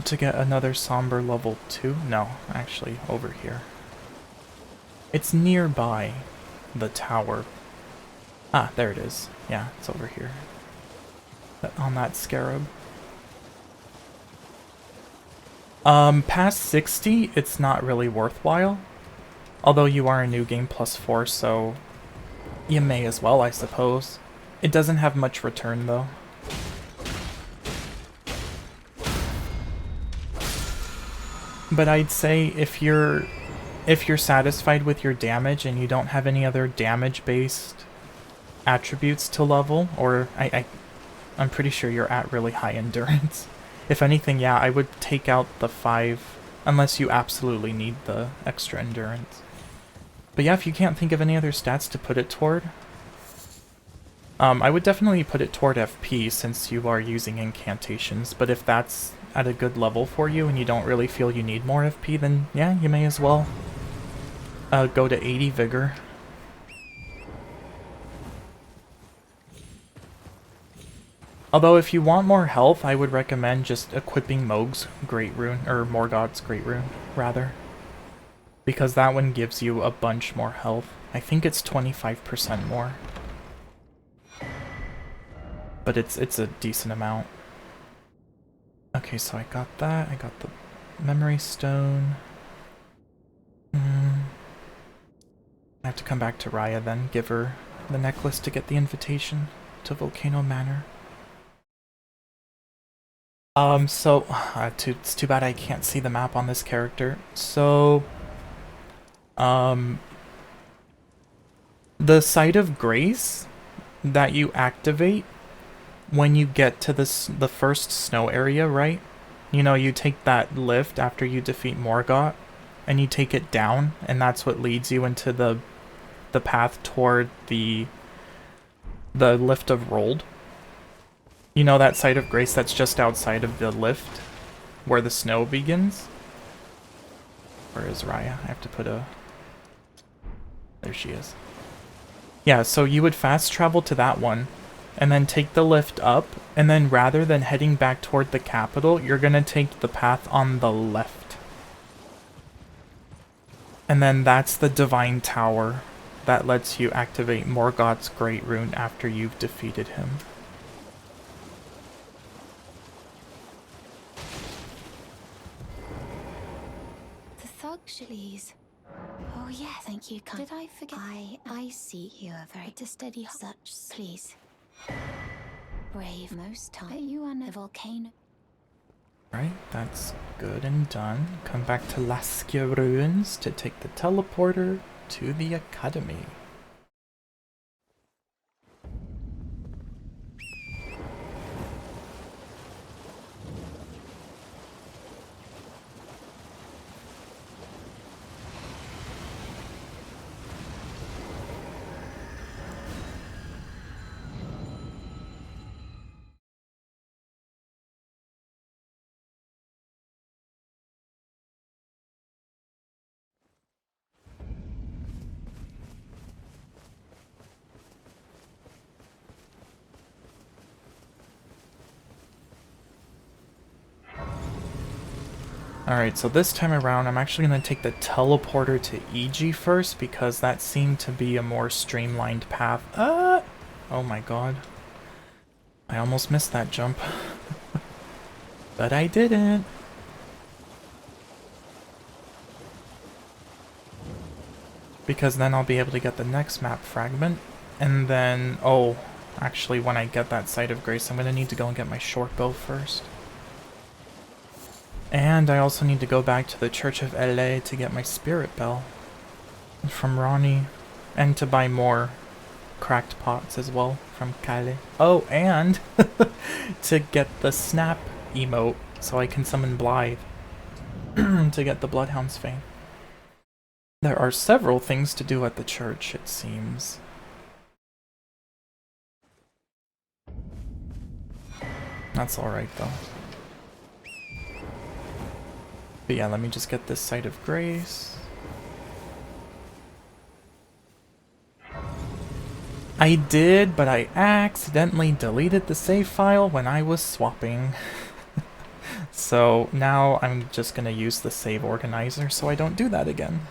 to get another Somber level 2? No, actually, over here. It's nearby the tower. Ah, there it is. Yeah, it's over here. On that scarab. Past 60, it's not really worthwhile. Although you are a new game +4, so you may as well, I suppose. It doesn't have much return, though. But I'd say if you're satisfied with your damage and you don't have any other damage-based attributes to level, or I'm pretty sure you're at really high endurance. If anything, yeah, I would take out the 5, unless you absolutely need the extra endurance. But yeah, if you can't think of any other stats to put it toward, I would definitely put it toward FP since you are using incantations, but if that's at a good level for you and you don't really feel you need more FP, then yeah, you may as well go to 80 Vigor. Although if you want more health, I would recommend just equipping Mohg's Great Rune, or Morgoth's Great Rune, rather. Because that one gives you a bunch more health. I think it's 25% more. But it's a decent amount. Okay, so I got that, I got the Memory Stone. I have to come back to Raya then, give her the necklace to get the invitation to Volcano Manor. It's too bad I can't see the map on this character. So, the Site of Grace that you activate when you get to the first snow area, right? You know, you take that lift after you defeat Morgoth, and you take it down, and that's what leads you into the path toward the Lift of Rold. You know that Site of Grace that's just outside of the lift, where the snow begins? Where is Raya? I have to put a... There she is. Yeah, so you would fast travel to that one, and then take the lift up, and then rather than heading back toward the capital, you're gonna take the path on the left. And then that's the Divine Tower that lets you activate Morgoth's Great Rune after you've defeated him. Please. Oh yes, thank you. Did I forget? I see you are very to steady such. Please, brave most time. You are the volcano. Right, that's good and done. Come back to Laskia Ruins to take the teleporter to the Academy. Alright, so this time around I'm actually going to take the teleporter to EG first because that seemed to be a more streamlined path. Oh my god. I almost missed that jump. But I didn't. Because then I'll be able to get the next map fragment. And then, oh, actually when I get that Site of Grace, I'm going to need to go and get my short bow first. And I also need to go back to the Church of LA to get my spirit bell from Ronnie. And to buy more cracked pots as well from Kale. Oh, and to get the snap emote so I can summon Blythe to get the Bloodhound's Fame. There are several things to do at the church, it seems. That's alright though. But yeah, let me just get this Site of Grace. I did, but I accidentally deleted the save file when I was swapping. So now I'm just gonna use the save organizer so I don't do that again.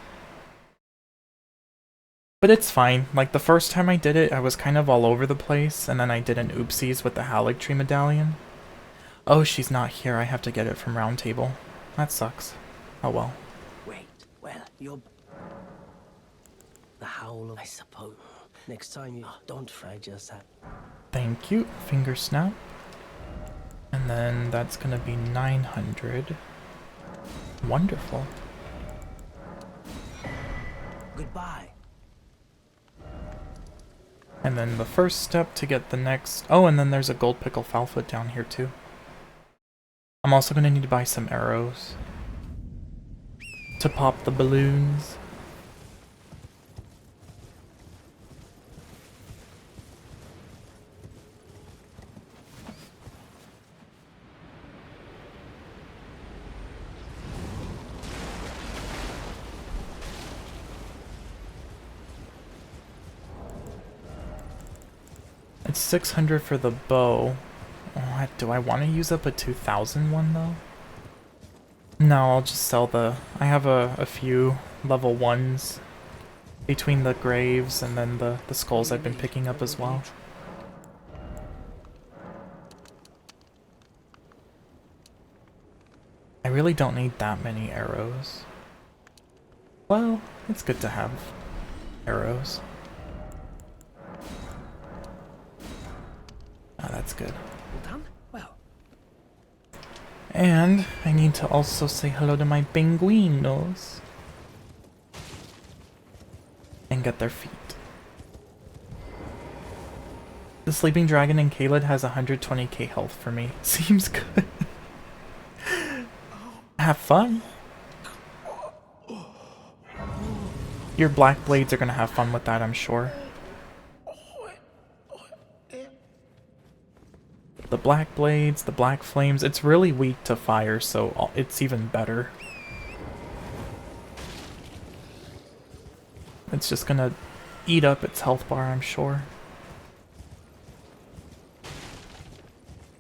But it's fine. Like the first time I did it, I was kind of all over the place, and then I did an oopsies with the Haligtree medallion. Oh, she's not here. I have to get it from Round Table. That sucks. Oh well. Wait, well, you're... The howl, I suppose. Next time you don't frag yourself. Thank you. Finger snap. And then that's gonna be 900. Wonderful. Goodbye. And then the first step to get the next... Oh, and then there's a gold pickle Foulfoot down here too. I'm also gonna need to buy some arrows to pop the balloons. It's 600 for the bow. Oh, do I want to use up a 2000 one though? No, I'll just sell the... I have a few level 1s between the graves and then the skulls I've been picking up as well. I really don't need that many arrows. Well, it's good to have arrows. Ah, that's good. Well done? Well. And I need to also say hello to my penguinos. And get their feet. The Sleeping Dragon in Caelid has 120k health for me. Seems good. Have fun. Your Black Blades are gonna have fun with that, I'm sure. The Black Blades, the Black Flames, it's really weak to fire, so it's even better. It's just gonna eat up its health bar, I'm sure.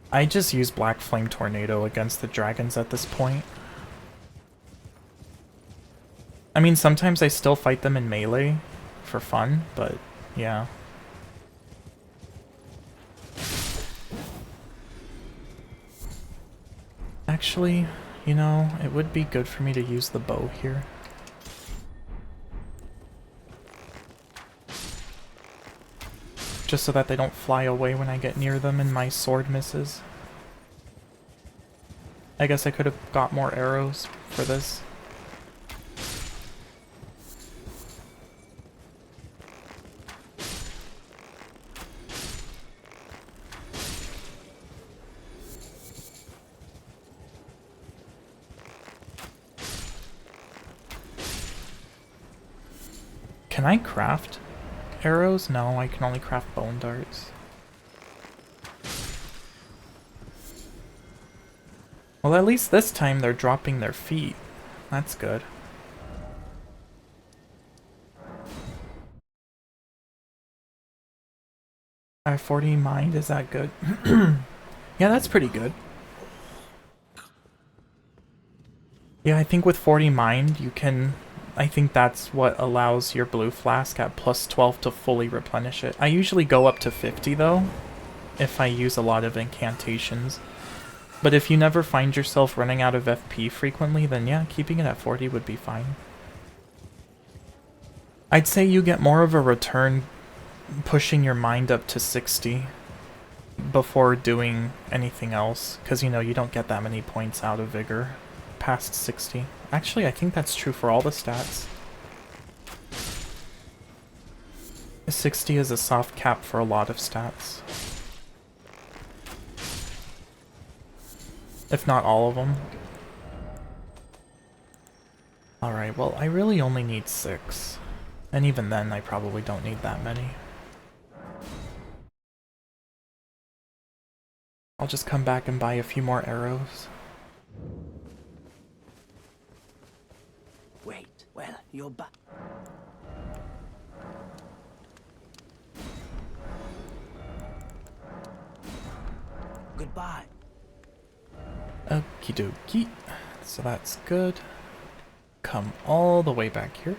I just use Black Flame Tornado against the dragons at this point. I mean, sometimes I still fight them in melee for fun, but yeah. Actually, you know, it would be good for me to use the bow here. Just so that they don't fly away when I get near them and my sword misses. I guess I could have got more arrows for this. Can I craft arrows? No, I can only craft bone darts. Well, at least this time they're dropping their feet. That's good. I have 40 mind, is that good? Yeah, that's pretty good. Yeah, I think with 40 mind, you can... I think that's what allows your blue flask at plus 12 to fully replenish it. I usually go up to 50 though, if I use a lot of incantations. But if you never find yourself running out of FP frequently, then yeah, keeping it at 40 would be fine. I'd say you get more of a return pushing your mind up to 60 before doing anything else, because you know, you don't get that many points out of Vigor past 60. Actually, I think that's true for all the stats. 60 is a soft cap for a lot of stats. If not all of them. Alright, well, I really only need 6. And even then, I probably don't need that many. I'll just come back and buy a few more arrows. Wait, well, you're back. Goodbye. Okie dokie. So that's good. Come all the way back here.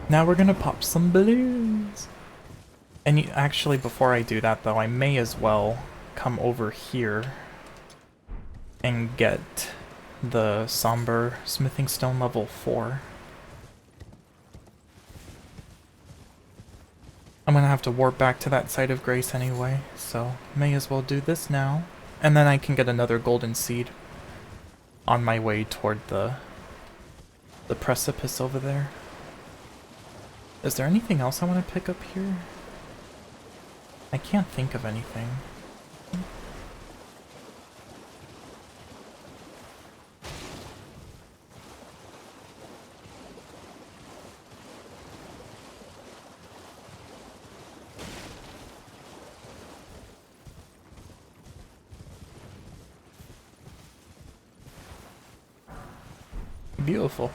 Now we're gonna pop some balloons. And actually, before I do that though, I may as well come over here and get the Somber Smithing Stone level 4. I'm gonna have to warp back to that site of grace anyway, so may as well do this now. And then I can get another golden seed on my way toward the precipice over there. Is there anything else I want to pick up here? I can't think of anything. Beautiful.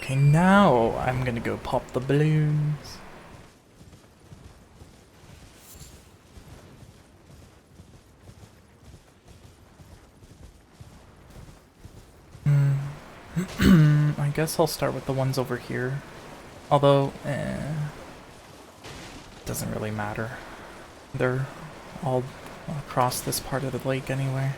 Okay, now I'm gonna go pop the balloons. I guess I'll start with the ones over here. Although, doesn't really matter. They're all across this part of the lake anyway.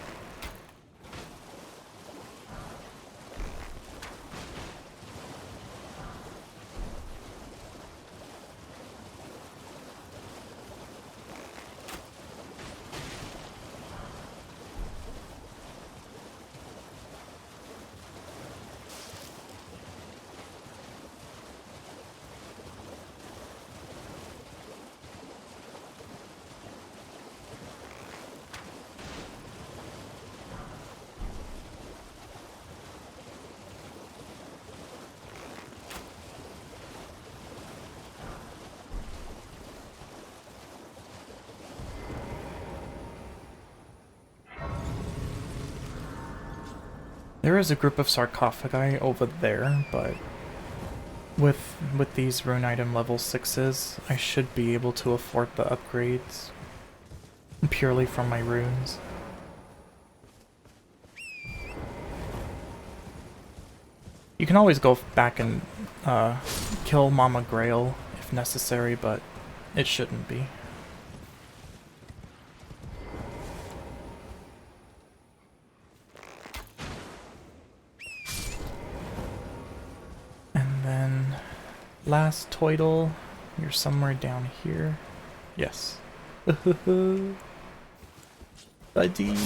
There is a group of sarcophagi over there, but with these rune item level 6s, I should be able to afford the upgrades purely from my runes. You can always go back and kill Mama Grail if necessary, but it shouldn't be. And then last Toidle, you're somewhere down here. Yes. Buddy.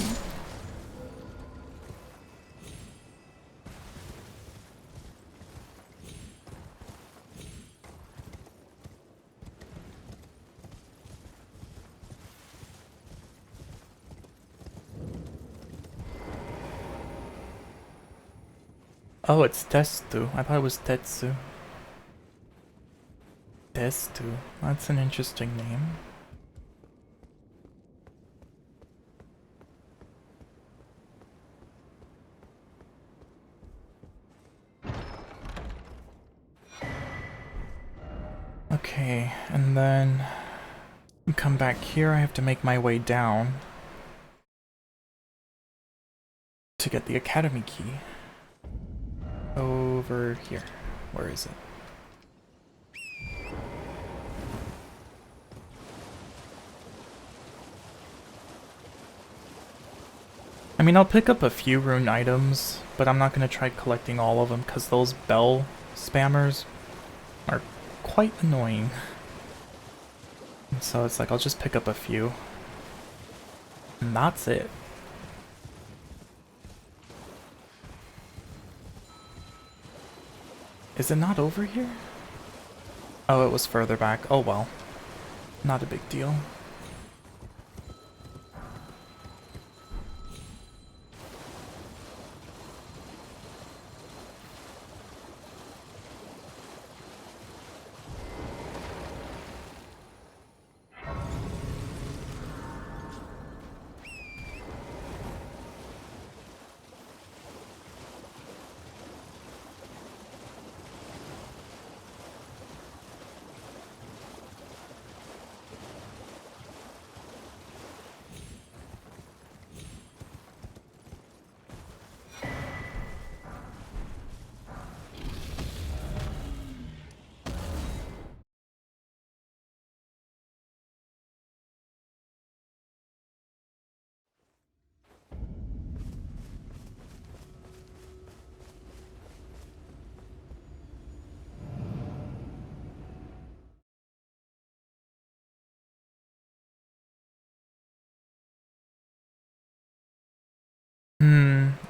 Oh, it's Testu. I thought it was Tetsu. Testu. That's an interesting name. Okay, and then come back here. I have to make my way down to get the academy key. Over here. Where is it? I mean, I'll pick up a few rune items, but I'm not going to try collecting all of them because those bell spammers are quite annoying. And so it's like, I'll just pick up a few. And that's it. Is it not over here? Oh, it was further back. Oh well. Not a big deal.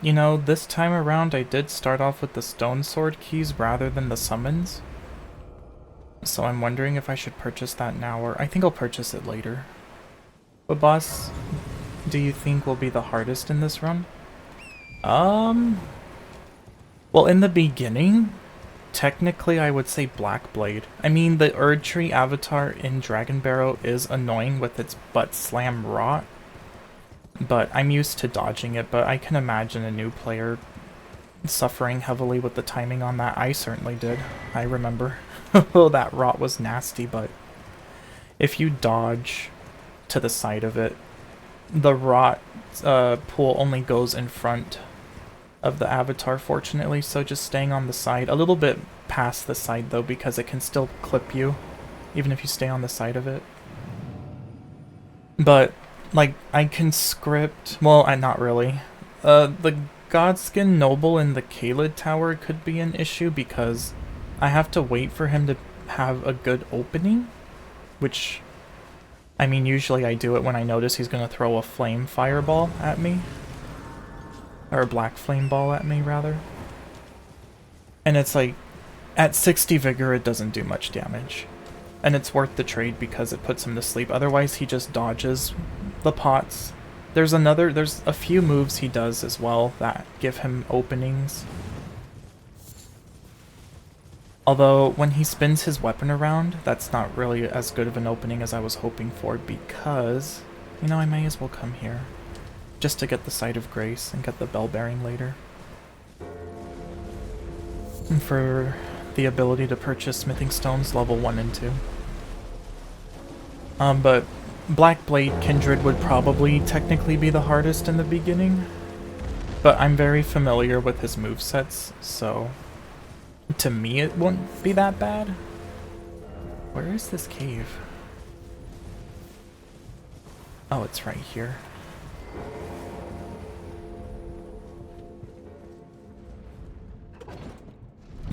You know, this time around I did start off with the stone sword keys rather than the summons. So I'm wondering if I should purchase that now, or I think I'll purchase it later. What boss do you think will be the hardest in this run? Well, in the beginning, technically I would say Blackblade. I mean, the Erdtree avatar in Dragon Barrow is annoying with its butt slam rot. But I'm used to dodging it, but I can imagine a new player suffering heavily with the timing on that. I certainly did. I remember. Oh, that rot was nasty, but if you dodge to the side of it, the rot pool only goes in front of the avatar, fortunately, so just staying on the side, a little bit past the side though, because it can still clip you, even if you stay on the side of it. But like, I can script... Well, not really. The Godskin Noble in the Kaled Tower could be an issue because I have to wait for him to have a good opening, which... I mean, usually I do it when I notice he's going to throw a flame fireball at me. Or a black flame ball at me, rather. And it's like, at 60 vigor it doesn't do much damage. And it's worth the trade because it puts him to sleep. Otherwise he just dodges the pots. There's a few moves he does as well that give him openings. Although when he spins his weapon around, that's not really as good of an opening as I was hoping for because, you know, I may as well come here. Just to get the Sight of Grace and get the bell bearing later. for the ability to purchase smithing stones level 1 and 2. But Black Blade Kindred would probably technically be the hardest in the beginning. But I'm very familiar with his movesets, so to me it wouldn't be that bad. Where is this cave? Oh, it's right here.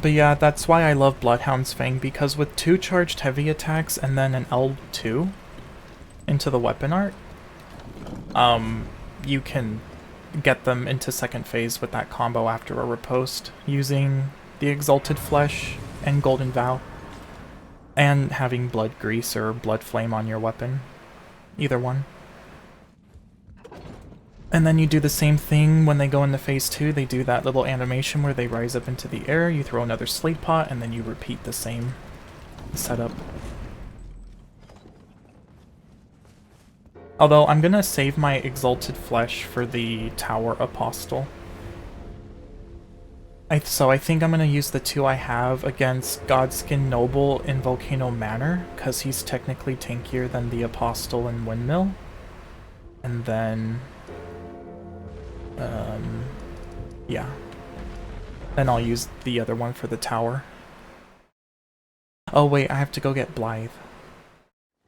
But yeah, that's why I love Bloodhound's Fang, because with 2 charged heavy attacks and then an L2 into the weapon art, you can get them into second phase with that combo after a riposte, using the Exalted Flesh and Golden Vow, and having Blood Grease or Blood Flame on your weapon. Either one. And then you do the same thing when they go into phase 2, they do that little animation where they rise up into the air, you throw another slate pot, and then you repeat the same setup. Although, I'm gonna save my Exalted Flesh for the Tower Apostle. So I think I'm gonna use the 2 I have against Godskin Noble in Volcano Manor, because he's technically tankier than the Apostle in Windmill. And then... yeah. Then I'll use the other one for the tower. Oh wait, I have to go get Blythe.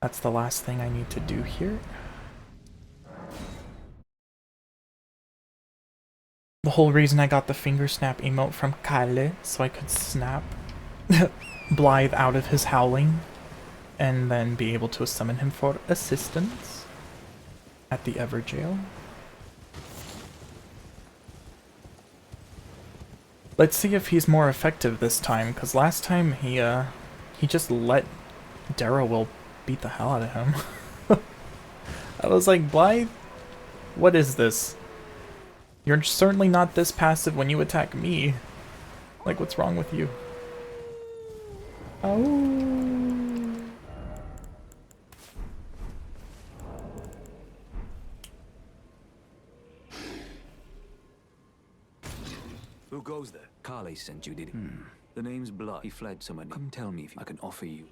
That's the last thing I need to do here. The whole reason I got the finger snap emote from Kale, so I could snap Blythe out of his howling, and then be able to summon him for assistance at the Everjail. Let's see if he's more effective this time, because last time he just let Darrowwill beat the hell out of him. I was like, Blythe, what is this? You're certainly not this passive when you attack me. Like, what's wrong with you? Oh. Who goes there? Carly sent you, did he? The name's Blood. He fled somewhere. Come tell me if I can offer you.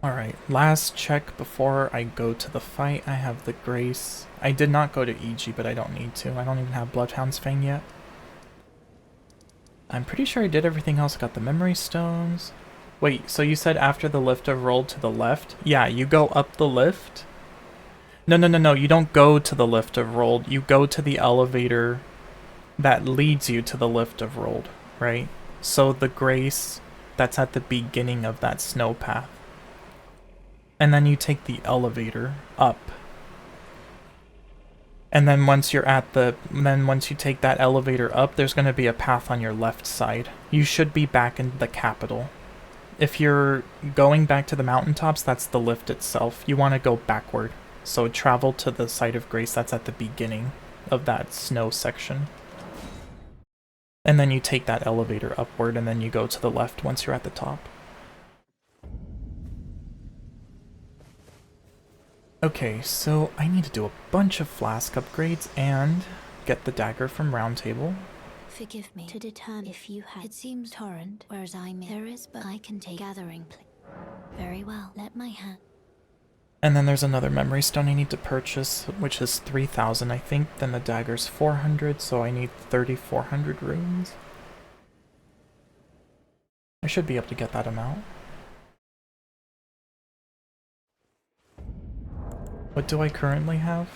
Alright, last check before I go to the fight. I have the Grace. I did not go to EG, but I don't need to. I don't even have Bloodhound's Fang yet. I'm pretty sure I did everything else. Got the Memory Stones. Wait, so you said after the lift of rolled to the left? Yeah, you go up the lift. No, you don't go to the lift of rolled. You go to the elevator that leads you to the lift of rolled, right? So the Grace, that's at the beginning of that snow path. And then you take the elevator up. And then once you're at once you take that elevator up, there's going to be a path on your left side. You should be back in the capital. If you're going back to the mountaintops, that's the lift itself. You want to go backward. So travel to the site of Grace that's at the beginning of that snow section. And then you take that elevator upward, and then you go to the left once you're at the top. Okay, so I need to do a bunch of flask upgrades and get the dagger from Round Table. Forgive me to determine if you have. It seems torrent, whereas there is, but I can take gathering. Very well. Let my hand. And then there's another memory stone I need to purchase, which is 3,000, I think. Then the dagger's 400, so I need 3,400 runes. I should be able to get that amount. What do I currently have?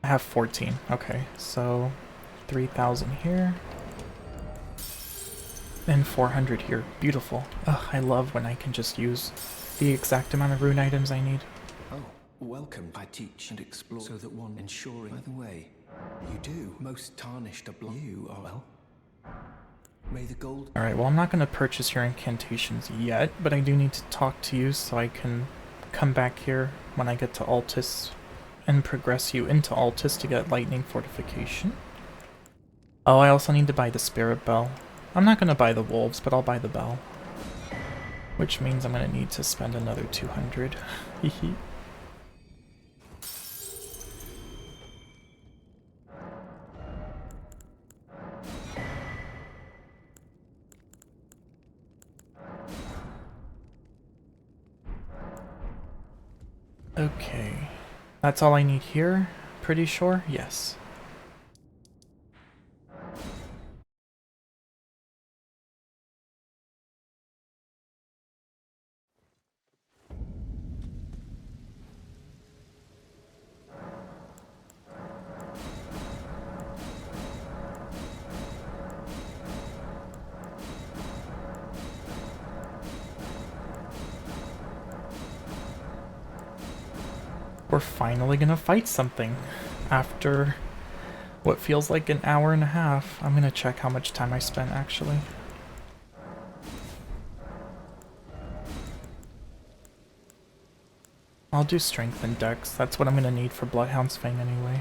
I have 14. Okay, so 3,000 here. And 400 here. Beautiful. Ugh, I love when I can just use the exact amount of rune items I need. Oh, welcome. I teach and explore so that one ensuring. By the way, you do most tarnished a blow. You are well. May the gold. Alright, well, I'm not going to purchase your incantations yet, but I do need to talk to you so I can come back here when I get to Altus and progress you into Altus to get lightning fortification. Oh, I also need to buy the spirit bell. I'm not going to buy the wolves, but I'll buy the bell. Which means I'm going to need to spend another 200. Hehe. Okay. That's all I need here? Pretty sure? Yes. We're finally gonna fight something after what feels like an hour and a half. I'm gonna check how much time I spent actually. I'll do strength and dex. That's what I'm gonna need for Bloodhound's Fang anyway.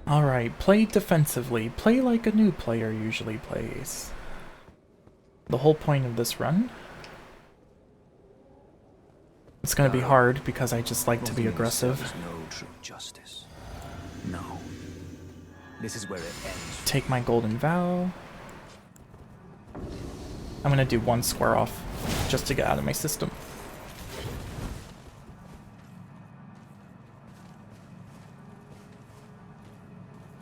Alright, play defensively. Play like a new player usually plays. The whole point of this run. It's gonna be hard because I just like to be aggressive. No true justice. No. This is where it ends. Take my golden vow. I'm gonna do one square off just to get out of my system.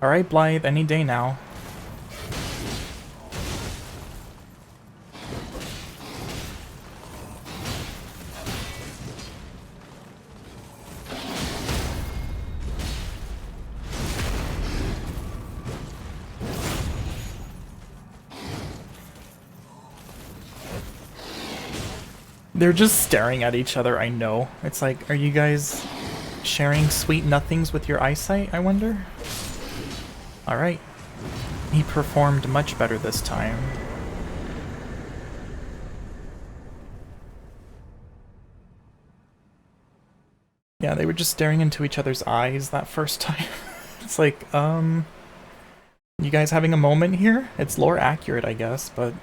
Alright, Blythe, any day now. They're just staring at each other, I know. It's like, are you guys sharing sweet nothings with your eyesight, I wonder? Alright. He performed much better this time. Yeah, they were just staring into each other's eyes that first time. It's like, you guys having a moment here? It's lore accurate, I guess, but,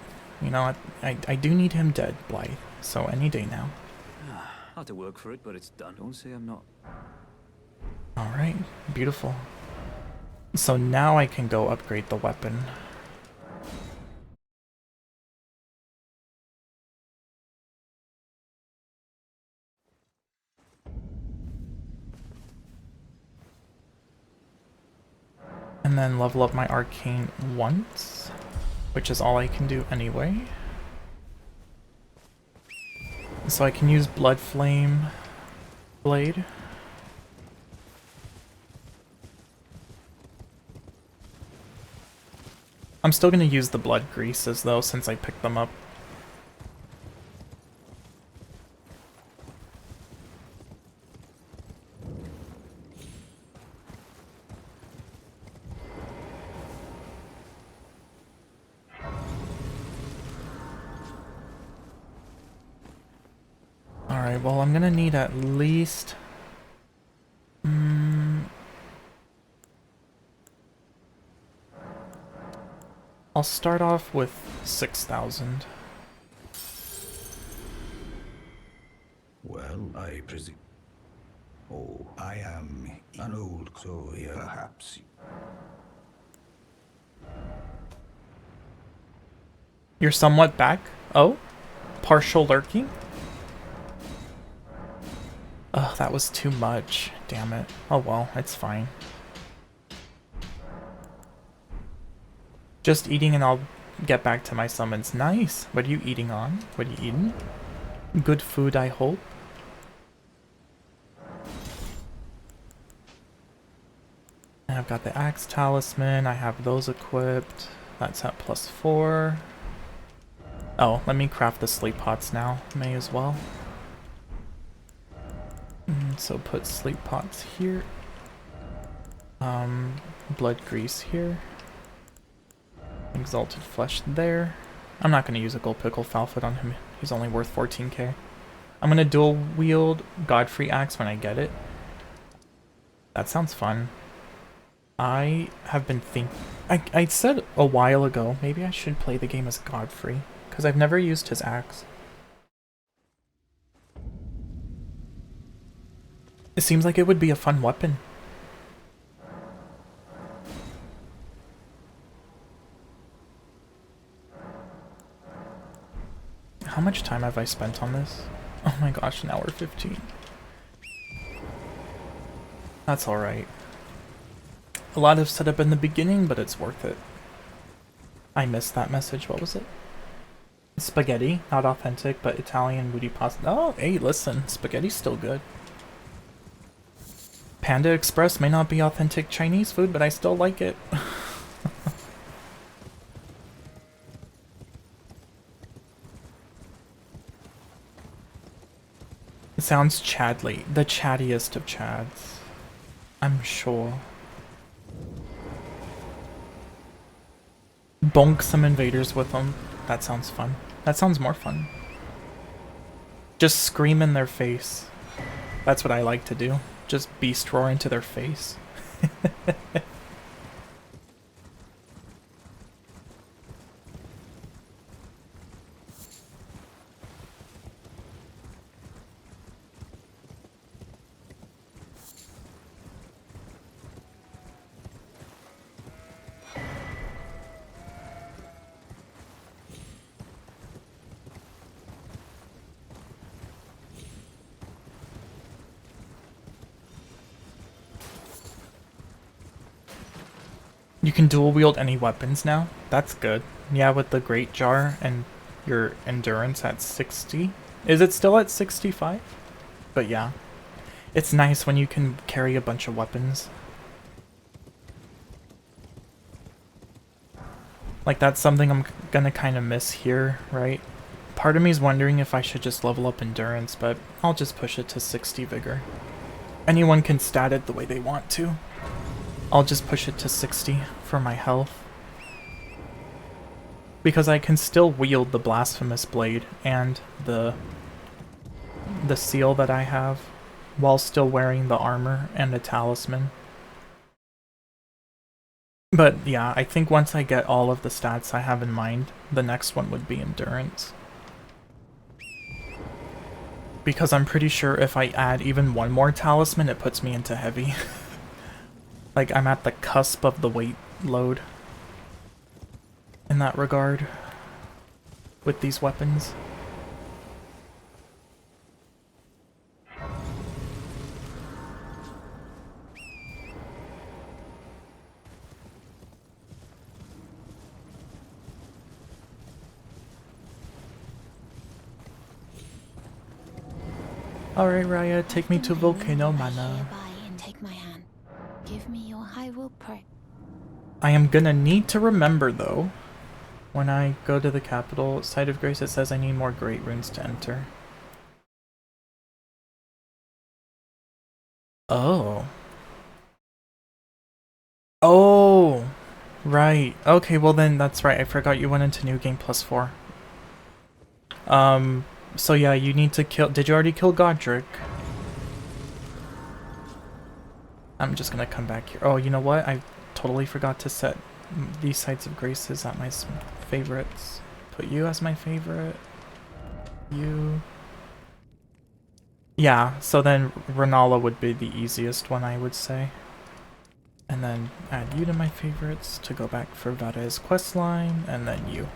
you know, I do need him dead, Blythe. So any day now. I had to work for it, but it's done. Don't say I'm not. Alright, beautiful. So now I can go upgrade the weapon. And then level up my arcane once, which is all I can do anyway. So I can use Blood Flame Blade. I'm still going to use the Blood Greases though, since I picked them up. Alright, well I'm gonna need at least... I'll start off with 6,000. Well, I presume. Oh, I am an old so yeah, perhaps. You're somewhat back? Oh? Partial lurking? Ugh, that was too much. Damn it. Oh well, it's fine. Just eating and I'll get back to my summons. Nice! What are you eating on? What are you eating? Good food, I hope. And I've got the Axe Talisman. I have those equipped. That's at +4. Oh, let me craft the sleep pots now. May as well. So put sleep pots here. Blood grease here. Exalted flesh there. I'm not going to use a gold pickle Falfoot on him. He's only worth 14k. I'm going to dual wield Godfrey Axe when I get it. That sounds fun. I have been thinking... I said a while ago, maybe I should play the game as Godfrey, because I've never used his axe. It seems like it would be a fun weapon. How much time have I spent on this? Oh my gosh, an hour 15. That's alright. A lot of setup in the beginning, but it's worth it. I missed that message. What was it? Spaghetti, not authentic, but Italian booty pasta. Oh, hey, listen, spaghetti's still good. Panda Express may not be authentic Chinese food, but I still like it. It sounds Chadly, the chattiest of Chads. I'm sure. Bonk some invaders with them. That sounds fun. That sounds more fun. Just scream in their face. That's what I like to do. Just beast roar into their face. You can dual wield any weapons now. That's good. Yeah, with the Great Jar and your endurance at 60. Is it still at 65? But yeah. It's nice when you can carry a bunch of weapons. Like, that's something I'm gonna kind of miss here, right? Part of me is wondering if I should just level up endurance, but I'll just push it to 60 vigor. Anyone can stat it the way they want to. I'll just push it to 60 for my health. Because I can still wield the Blasphemous Blade and the seal that I have while still wearing the armor and the talisman. But yeah, I think once I get all of the stats I have in mind, the next one would be endurance. Because I'm pretty sure if I add even one more talisman, it puts me into heavy. Like, I'm at the cusp of the weight load in that regard with these weapons. Alright, Raya, take me to Volcano Mana. Give me your I will pray. I am gonna need to remember, though, when I go to the capital site of grace, it says I need more great runes to enter. Oh. Oh! Right. Okay, well then, that's right. I forgot you went into New Game +4. So yeah, you need to kill... Did you already kill Godric? I'm just gonna come back here. Oh, you know what? I totally forgot to set these sites of graces at my favorites. Put you as my favorite. You. Yeah, so then Renala would be the easiest one, I would say. And then add you to my favorites to go back for Vada's questline, and then you.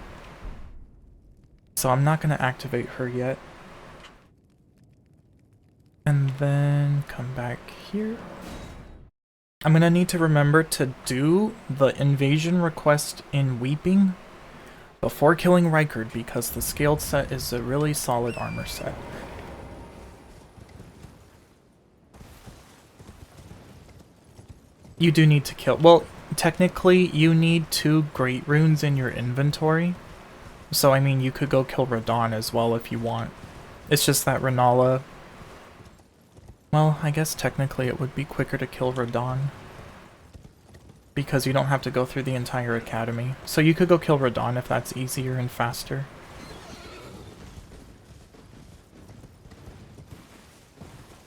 So I'm not gonna activate her yet. And then come back here. I'm gonna need to remember to do the invasion request in Weeping before killing Rykard, because the scaled set is a really solid armor set. You do need to kill... Well, technically you need 2 great runes in your inventory. So I mean, you could go kill Radahn as well if you want. It's just that Renala... Well, I guess technically it would be quicker to kill Radahn. because you don't have to go through the entire academy. So you could go kill Radon if that's easier and faster.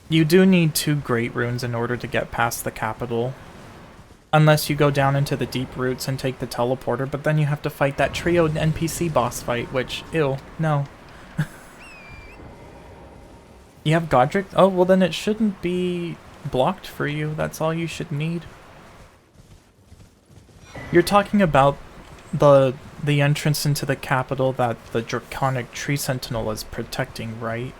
You do need 2 great runes in order to get past the capital. Unless you go down into the deep roots and take the teleporter, but then you have to fight that trio NPC boss fight, which, ew, no. You have Godric? Oh, well then it shouldn't be blocked for you. That's all you should need. You're talking about the entrance into the capital that the Draconic Tree Sentinel is protecting, right?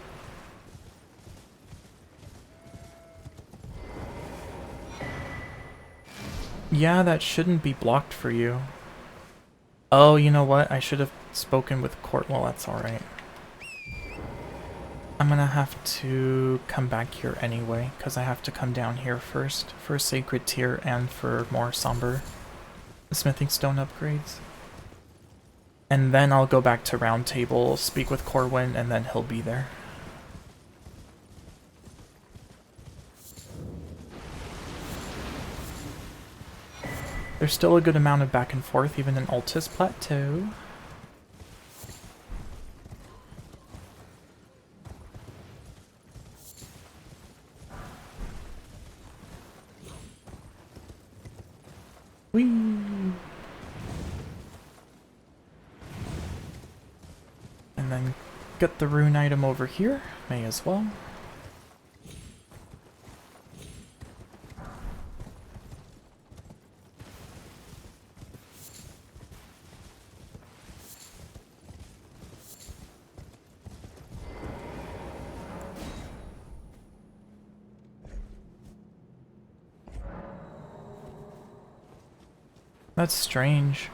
Yeah, that shouldn't be blocked for you. Oh, you know what? I should have spoken with Court. Well, that's alright. I'm gonna have to come back here anyway, because I have to come down here first for Sacred Tier and for more Somber Smithing Stone upgrades. And then I'll go back to Round Table, speak with Corwin, and then he'll be there. There's still a good amount of back and forth, even in Altus Plateau. Whee! And then get the rune item over here, may as well. That's strange.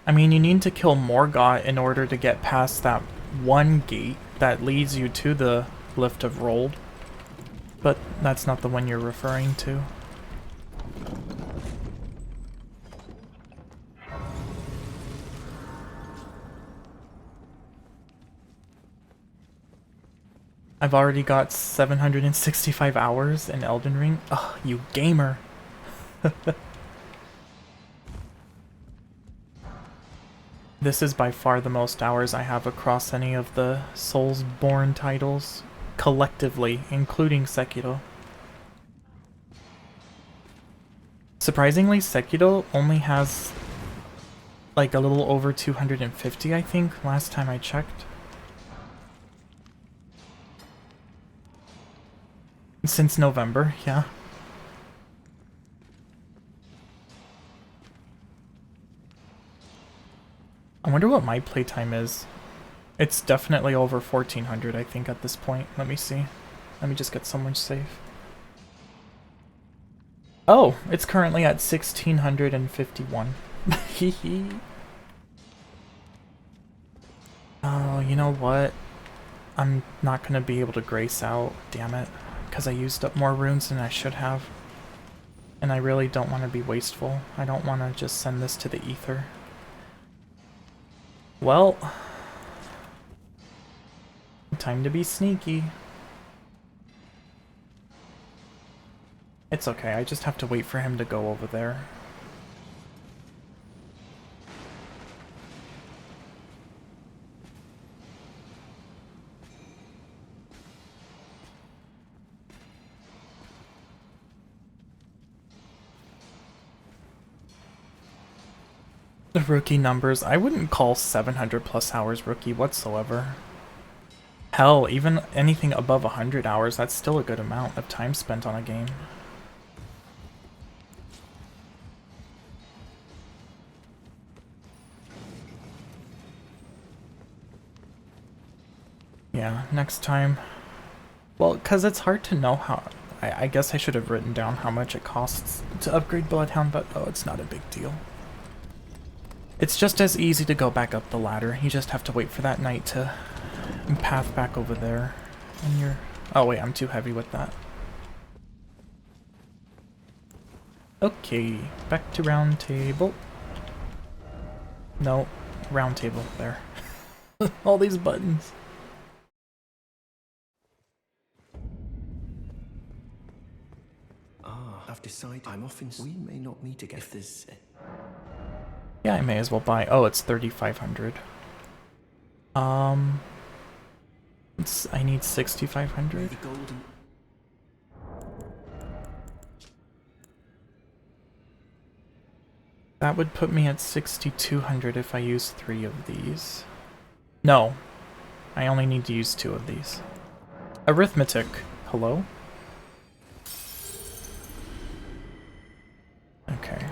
I mean, you need to kill Morgott in order to get past that one gate that leads you to the Lift of Rold. But that's not the one you're referring to. I've already got 765 hours in Elden Ring. Ugh, you gamer! This is by far the most hours I have across any of the Soulsborne titles, collectively, including Sekiro. Surprisingly, Sekiro only has like a little over 250, I think, last time I checked. Since November, yeah. I wonder what my playtime is. It's definitely over 1400, I think, at this point. Let me see. Let me just get somewhere safe. Oh, it's currently at 1651. Hehe. Oh, you know what? I'm not gonna be able to grace out, damn it. Because I used up more runes than I should have. And I really don't want to be wasteful. I don't want to just send this to the ether. Well, time to be sneaky. It's okay, I just have to wait for him to go over there. The rookie numbers, I wouldn't call 700 plus hours rookie whatsoever. Hell, even anything above 100 hours, that's still a good amount of time spent on a game. Yeah, next time. Well, because it's hard to know how... I guess I should have written down how much it costs to upgrade Bloodhound, but oh, it's not a big deal. It's just as easy to go back up the ladder. You just have to wait for that knight to path back over there. And you're... Oh wait, I'm too heavy with that. Okay, back to Round Table. No, Round Table, there. All these buttons. Ah, I've decided I'm off in. We may not meet again if there's. Yeah, I may as well buy. Oh, it's 3,500. I need 6,500. The golden. That would put me at 6,200 if I use 3 of these. No, I only need to use 2 of these. Arithmetic. Hello? Okay.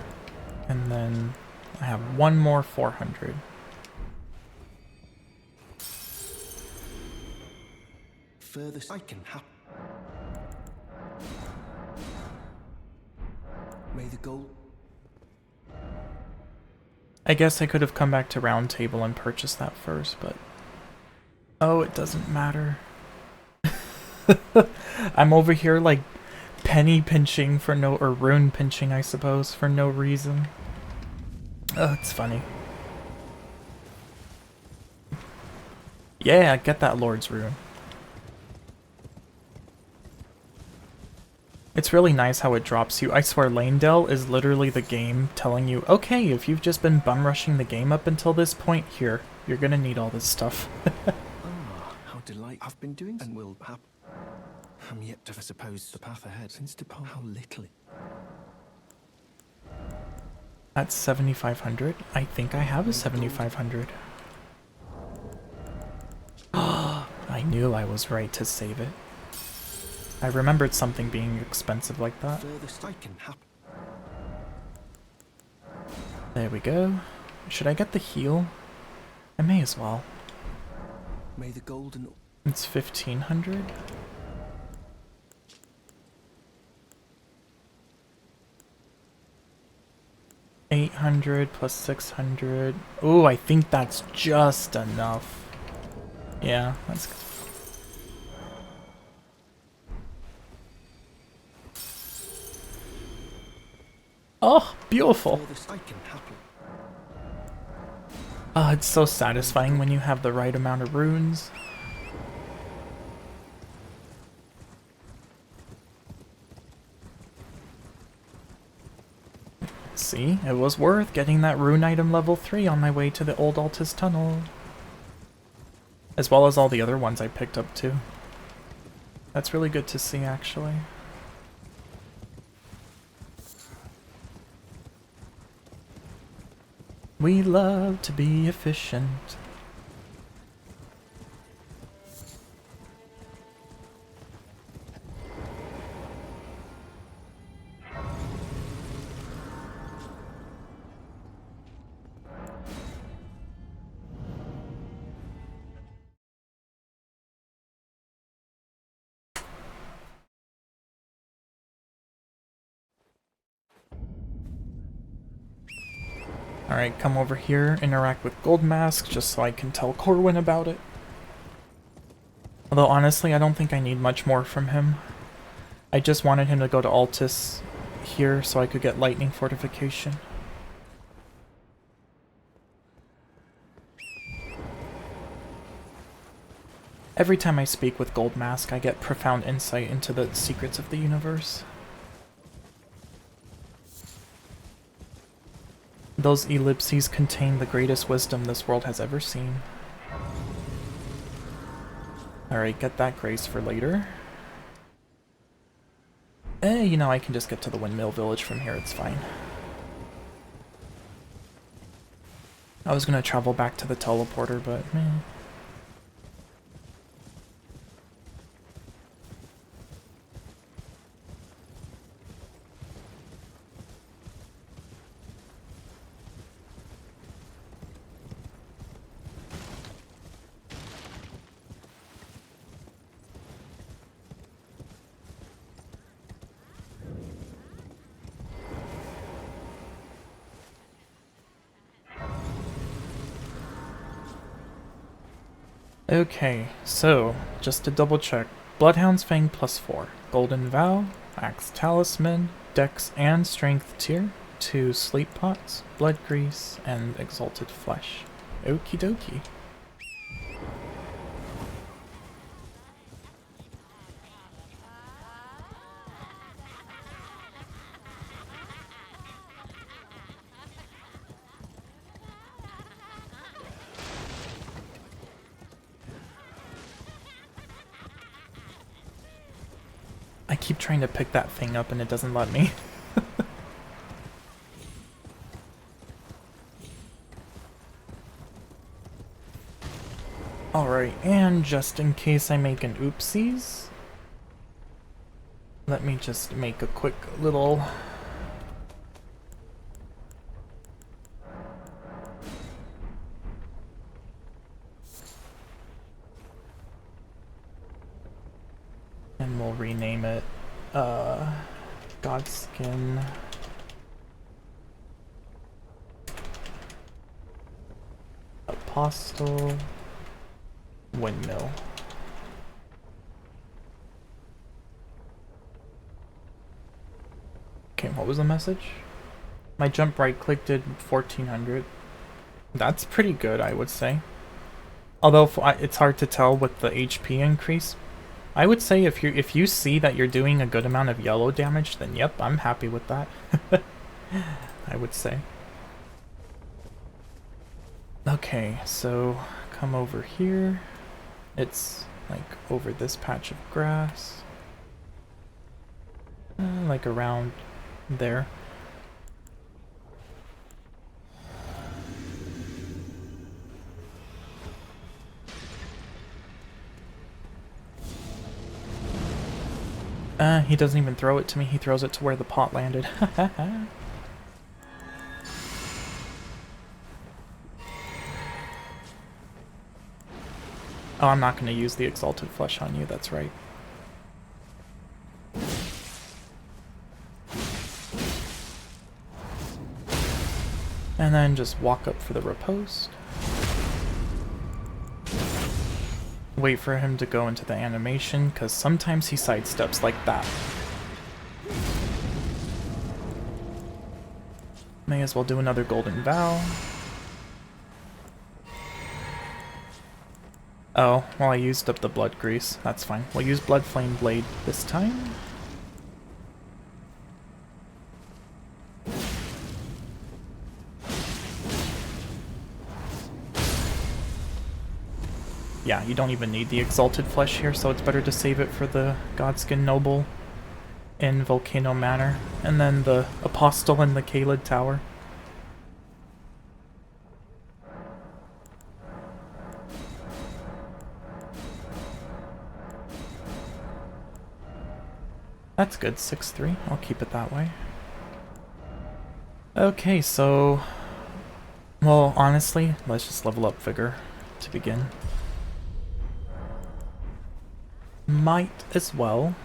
And then I have one more 400. Furthest I can have. May the gold. I guess I could have come back to Round Table and purchased that first, but... Oh, it doesn't matter. I'm over here like penny pinching for no... or rune pinching, I suppose, for no reason. Oh, it's funny. Yeah, get that Lord's Rune. It's really nice how it drops you. I swear, Lanedale is literally the game telling you, okay, if you've just been bum rushing the game up until this point, here, you're gonna need all this stuff. How delightful. I've been doing and will happen. I'm yet to suppose the path ahead since depart. How little. That's 7,500. I think I have a 7,500. I knew I was right to save it. I remembered something being expensive like that. There we go. Should I get the heal? I may as well. May the golden. It's 1,500. $800 plus 600. Ooh, I think that's just enough. Yeah, that's good. Oh, beautiful. Oh, it's so satisfying when you have the right amount of runes. See, it was worth getting that rune item level 3 on my way to the old Altus Tunnel. As well as all the other ones I picked up too. That's really good to see, actually. We love to be efficient. Alright, come over here, interact with Gold Mask, just so I can tell Corwin about it. Although honestly, I don't think I need much more from him. I just wanted him to go to Altus here so I could get Lightning Fortification. Every time I speak with Gold Mask, I get profound insight into the secrets of the universe. Those ellipses contain the greatest wisdom this world has ever seen. Alright, get that grace for later. You know, I can just get to the Windmill Village from here, it's fine. I was gonna travel back to the teleporter, but meh. Okay, so, just to double check, Bloodhound's Fang +4, Golden Vow, Axe Talisman, Dex and Strength tier, 2 Sleep Pots, Blood Grease, and Exalted Flesh. Okie dokie. I keep trying to pick that thing up and it doesn't let me. Alright, and just in case I make an oopsies, let me just make a quick little... and we'll rename it, Godskin... Apostle... Windmill. Okay, what was the message? My jump right click did 1400. That's pretty good, I would say. Although it's hard to tell with the HP increase. I would say if you see that you're doing a good amount of yellow damage, then yep, I'm happy with that. I would say. Okay, so come over here. It's like over this patch of grass. Like around there. He doesn't even throw it to me, he throws it to where the pot landed. Oh, I'm not going to use the Exalted Flesh on you, that's right. And then just walk up for the riposte. Wait for him to go into the animation, because sometimes he sidesteps like that. May as well do another Golden Vow. Oh, well I used up the Blood Grease. That's fine. We'll use Blood Flame Blade this time. Yeah, you don't even need the Exalted Flesh here, so it's better to save it for the Godskin Noble in Volcano Manor, and then the Apostle in the Kaled Tower. That's good, 6-3. I'll keep it that way. Okay, so... well, honestly, let's just level up Vigor to begin. Might as well.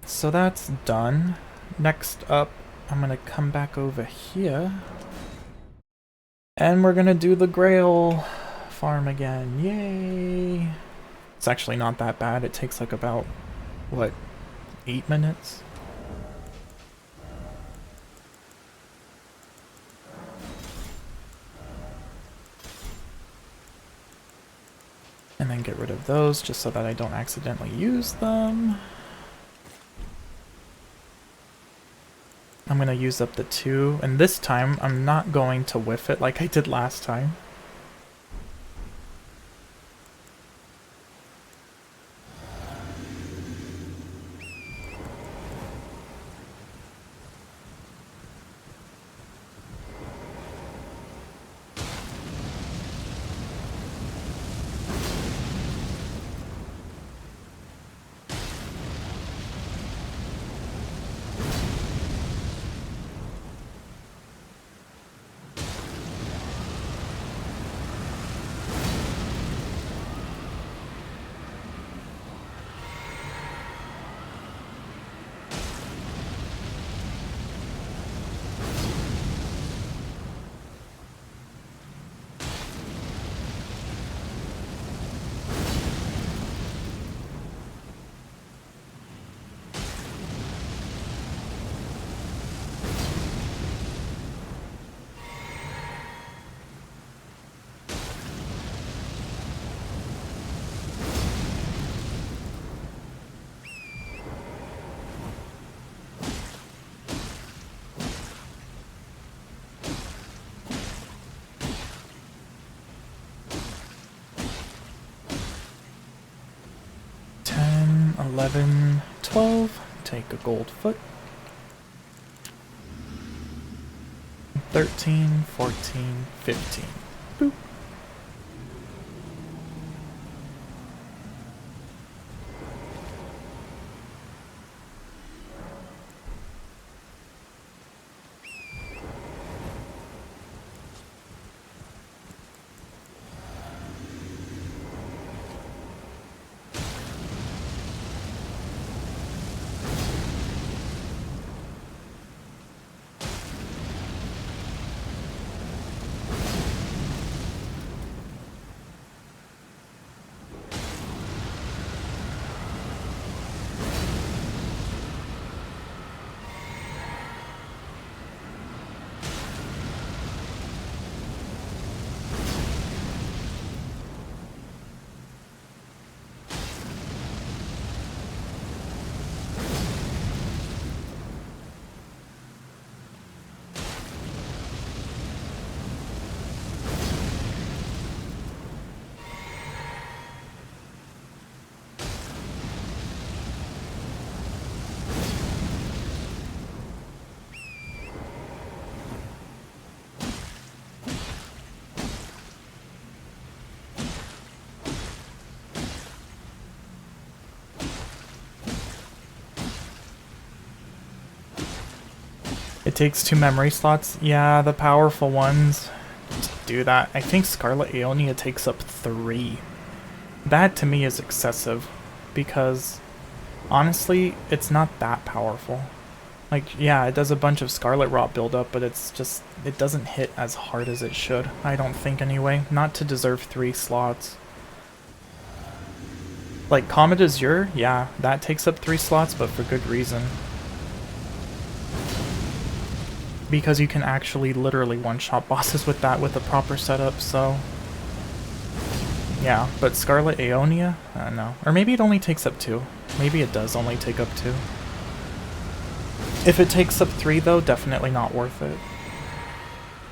So that's done. Next up, I'm gonna come back over here. And we're gonna do the Grail farm again. Yay! It's actually not that bad. It takes like about, what, 8 minutes? And then get rid of those just so that I don't accidentally use them. I'm gonna use up the 2, and this time I'm not going to whiff it like I did last time. 11, 12, take a gold foot. 13, 14, 15. Boop. It takes 2 memory slots. Yeah, the powerful ones do that. I think Scarlet Aeonia takes up 3. That to me is excessive because honestly, it's not that powerful. Like, yeah, it does a bunch of Scarlet Rot buildup, but it's just, it doesn't hit as hard as it should. I don't think anyway. Not to deserve 3 slots. Like, Comet Azure, yeah, that takes up 3 slots, but for good reason. Because you can actually literally one-shot bosses with that with a proper setup, so... Yeah, but Scarlet Aeonia? No. Or maybe it only takes up 2. Maybe it does only take up 2. If it takes up 3 though, definitely not worth it.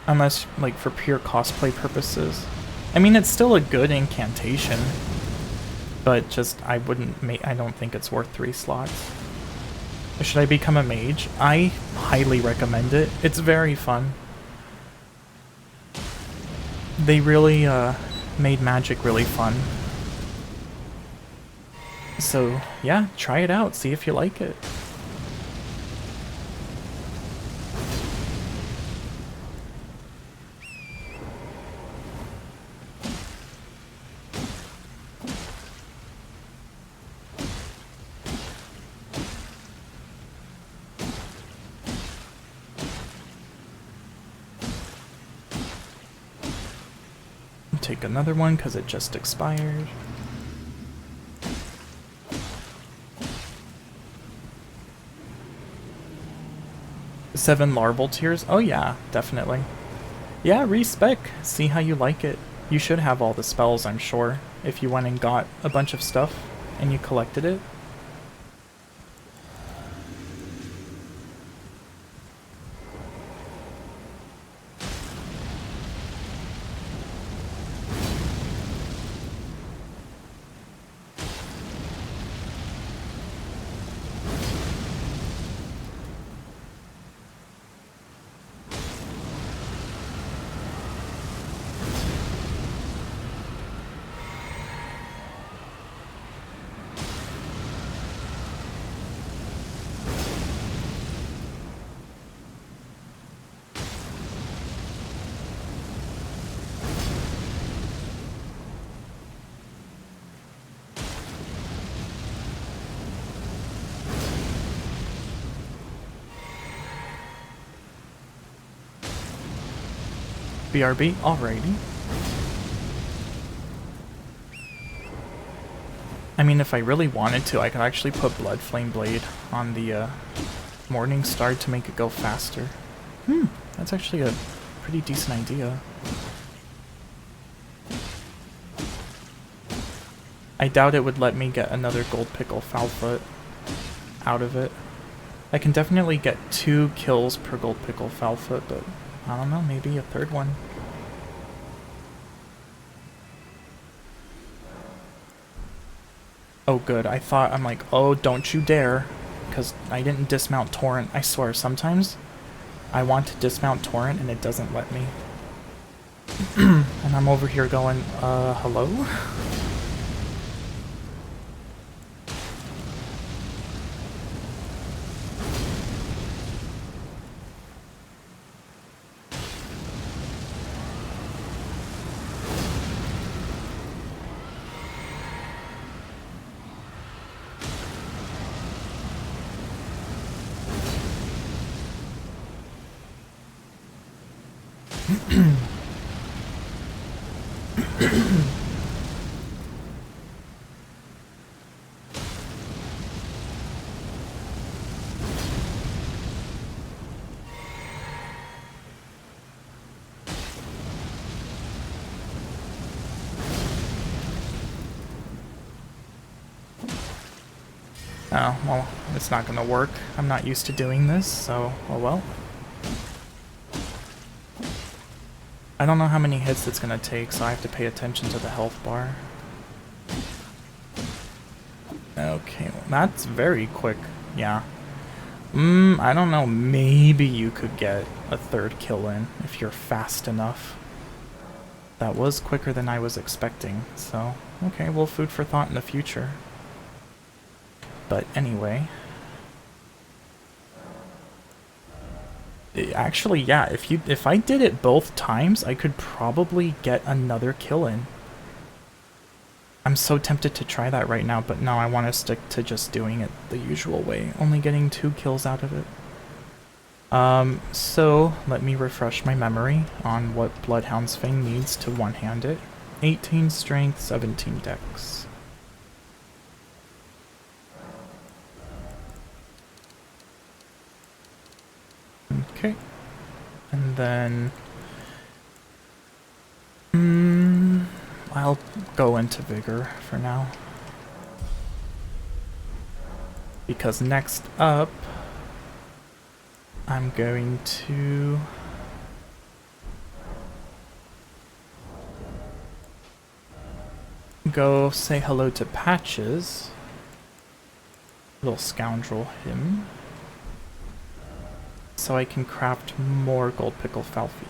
Unless, like, for pure cosplay purposes. I mean, it's still a good incantation. But just, I don't think it's worth 3 slots. Should I become a mage? I highly recommend it. It's very fun. They really made magic really fun. So yeah, try it out. See if you like it. Take another one because it just expired. Seven larval tears? Oh yeah, definitely. Yeah, respec. See how you like it. You should have all the spells, I'm sure, if you went and got a bunch of stuff and you collected it. BRB, alrighty. I mean, if I really wanted to, I could actually put Blood Flame Blade on the Morning Star to make it go faster. That's actually a pretty decent idea. I doubt it would let me get another Gold Pickle Foulfoot out of it. I can definitely get 2 kills per Gold Pickle Foulfoot, but I don't know, maybe a third one. Oh good, I'm like, oh don't you dare. Because I didn't dismount Torrent. I swear, sometimes I want to dismount Torrent and it doesn't let me. And I'm over here going, hello? Oh, well, it's not gonna work. I'm not used to doing this, so, oh well. I don't know how many hits it's gonna take, so I have to pay attention to the health bar. Okay, well, that's very quick. Yeah. I don't know, maybe you could get a third kill in if you're fast enough. That was quicker than I was expecting, so, okay, well, food for thought in the future. But anyway. Actually, yeah, if I did it both times, I could probably get another kill in. I'm so tempted to try that right now, but no, I want to stick to just doing it the usual way, only getting 2 kills out of it. So let me refresh my memory on what Bloodhound's Fang needs to one-hand it. 18 strength, 17 dex. Okay, and then I'll go into Vigor for now, because next up I'm going to go say hello to Patches, little scoundrel him, so I can craft more gold pickle Falfy.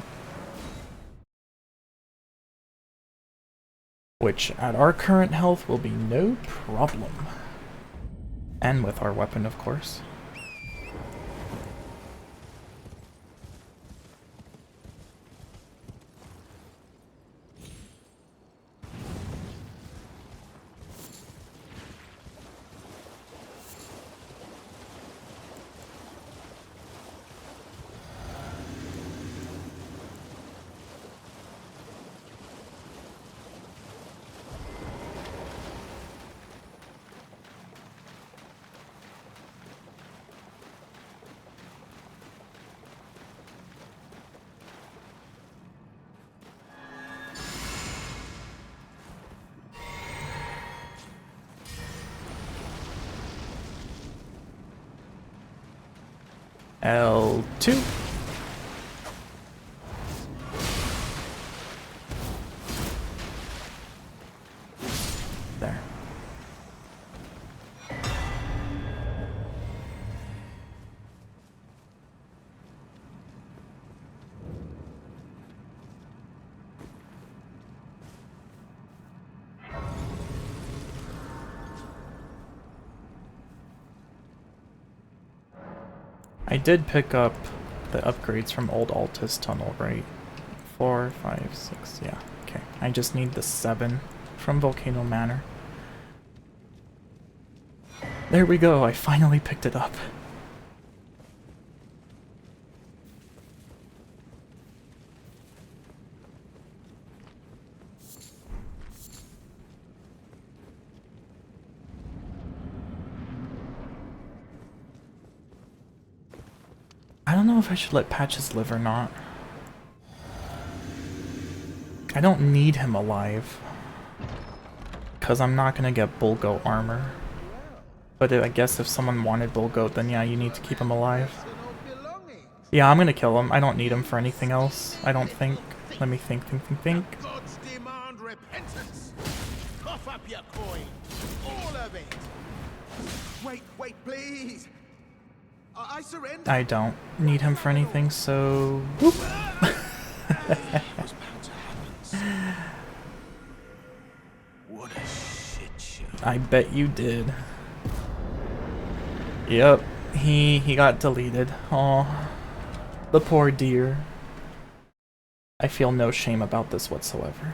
Which, at our current health, will be no problem. And with our weapon, of course. L2. There. I did pick up the upgrades from Old Altus Tunnel, right? 4, 5, 6, yeah, okay. I just need the 7 from Volcano Manor. There we go, I finally picked it up. I don't know if I should let Patches live or not. I don't need him alive, because I'm not going to get Bull Goat armor. But I guess if someone wanted Bull Goat, then yeah, you need to keep him alive. Yeah, I'm going to kill him. I don't need him for anything else, I don't think. Let me think. Wait, please! I surrender! I don't need him for anything, so... Whoop. What a shit show. I bet you did. Yep, he got deleted. Aw, the poor dear. I feel no shame about this whatsoever.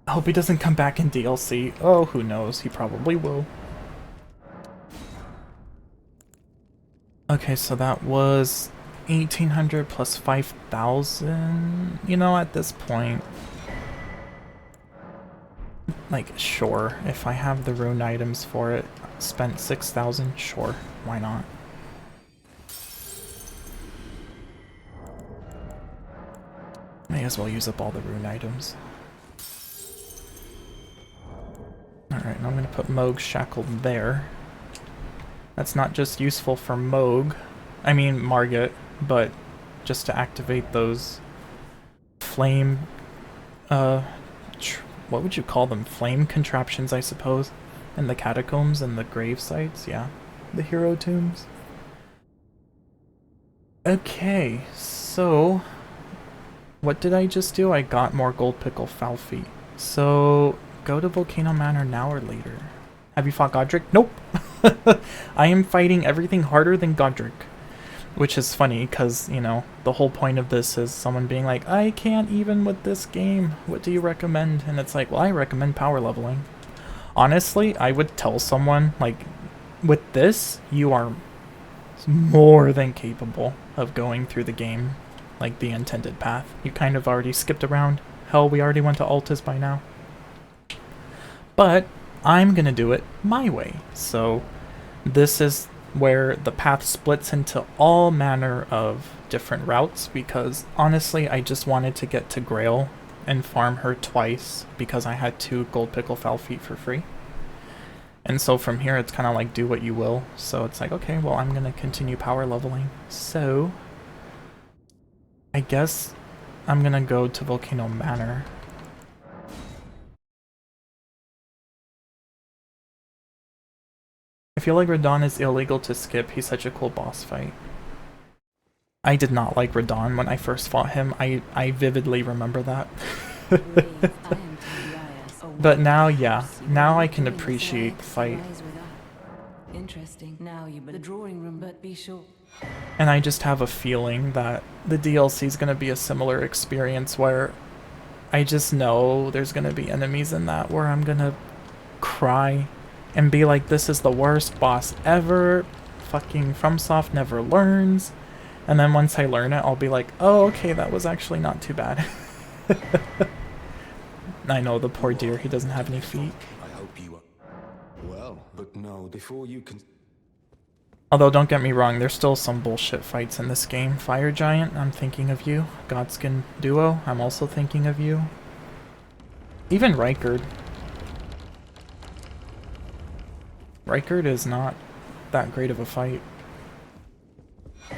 I hope he doesn't come back in DLC. Oh, who knows? He probably will. Okay, so that was 1,800 plus 5,000. You know, at this point, like, sure, if I have the rune items for it, spent 6,000, sure, why not? May as well use up all the rune items. Alright, now I'm gonna put Moog shackled there. That's not just useful for Moog, I mean Margit, but just to activate those flame, what would you call them? Flame contraptions, I suppose? And the catacombs and the grave sites, yeah. The hero tombs. Okay, so... what did I just do? I got more gold pickle foul feet. So, go to Volcano Manor now or later. Have you fought Godric? Nope! I am fighting everything harder than Godric. Which is funny, because, you know, the whole point of this is someone being like, I can't even with this game, what do you recommend? And it's like, well, I recommend power leveling. Honestly, I would tell someone, like, with this, you are more than capable of going through the game, like, the intended path. You kind of already skipped around. Hell, we already went to Altus by now. But I'm gonna do it my way. So this is where the path splits into all manner of different routes, because honestly I just wanted to get to Grail and farm her twice because I had 2 gold pickle foul feet for free. And so from here it's kind of like do what you will. So it's like, okay, well, I'm gonna continue power leveling. So I guess I'm gonna go to Volcano Manor. I feel like Radon is illegal to skip. He's such a cool boss fight. I did not like Radon when I first fought him. I vividly remember that. But now, yeah. Now I can appreciate the fight. Interesting. Now you the drawing room, but be sure. And I just have a feeling that the DLC is going to be a similar experience where I just know there's going to be enemies in that where I'm going to cry and be like, this is the worst boss ever. Fucking FromSoft never learns. And then once I learn it, I'll be like, oh, okay, that was actually not too bad. I know, the poor dear, he doesn't have any feet. I hope you are well, but no, before you can... Although, don't get me wrong, there's still some bullshit fights in this game. Fire Giant, I'm thinking of you. Godskin Duo, I'm also thinking of you. Even Rykard. Rykard is not that great of a fight.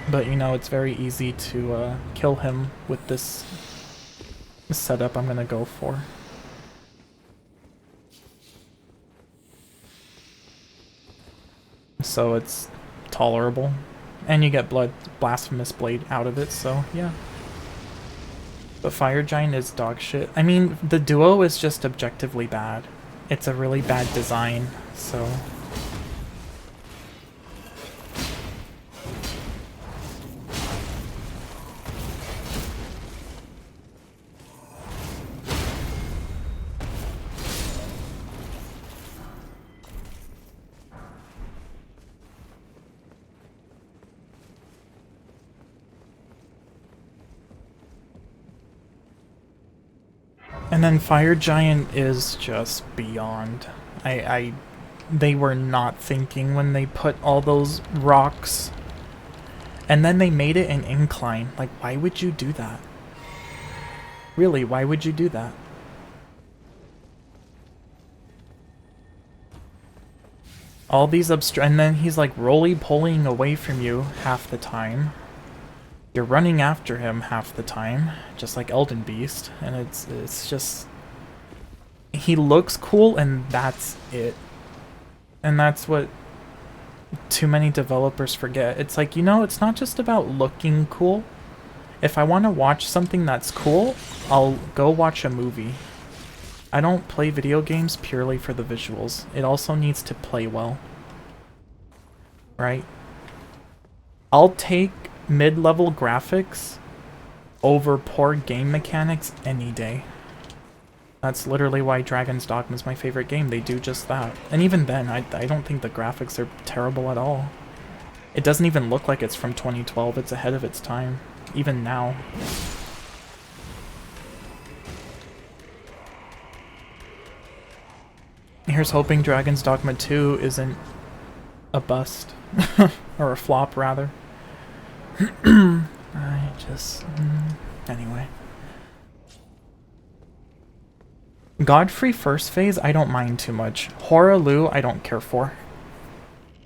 But, you know, it's very easy to kill him with this setup I'm gonna go for. So it's tolerable. And you get Blood Blasphemous Blade out of it, so yeah. But Fire Giant is dog shit. I mean, the duo is just objectively bad. It's a really bad design, so... And then Fire Giant is just beyond. They were not thinking when they put all those rocks. And then they made it an incline. Like, why would you do that? Really, why would you do that? All these and then he's like roly-polying away from you half the time. You're running after him half the time, just like Elden Beast, and it's just... He looks cool, and that's it. And that's what too many developers forget. It's like, you know, it's not just about looking cool. If I want to watch something that's cool, I'll go watch a movie. I don't play video games purely for the visuals. It also needs to play well. Right? I'll take mid-level graphics over poor game mechanics any day. That's literally why Dragon's Dogma is my favorite game. They do just that. And even then, I don't think the graphics are terrible at all. It doesn't even look like it's from 2012. It's ahead of its time. Even now. Here's hoping Dragon's Dogma 2 isn't a bust. Or a flop, rather. I just... anyway. Godfrey first phase, I don't mind too much. Hoaraloo, I don't care for.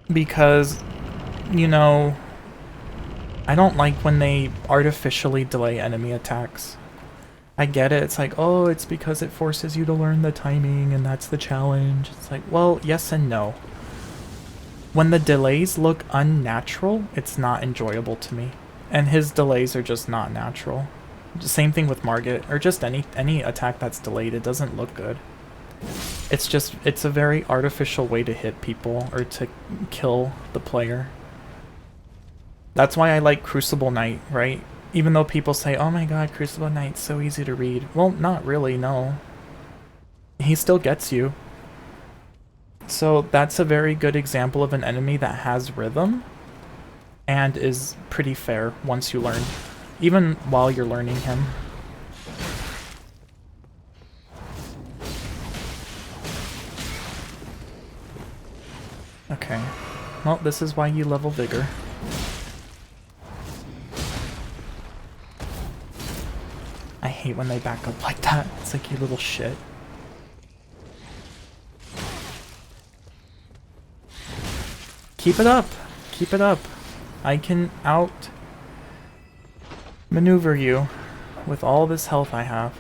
Because, you know, I don't like when they artificially delay enemy attacks. I get it, it's like, oh, it's because it forces you to learn the timing and that's the challenge. It's like, well, yes and no. When the delays look unnatural, it's not enjoyable to me. And his delays are just not natural. Same thing with Margit, or just any attack that's delayed, it doesn't look good. It's just, it's a very artificial way to hit people, or to kill the player. That's why I like Crucible Knight, right? Even though people say, oh my god, Crucible Knight's so easy to read. Well, not really, no. He still gets you. So that's a very good example of an enemy that has rhythm, and is pretty fair once you learn. Even while you're learning him. Okay. Well, this is why you level Vigor. I hate when they back up like that. It's like, you little shit. Keep it up! Keep it up! I can maneuver you with all this health I have.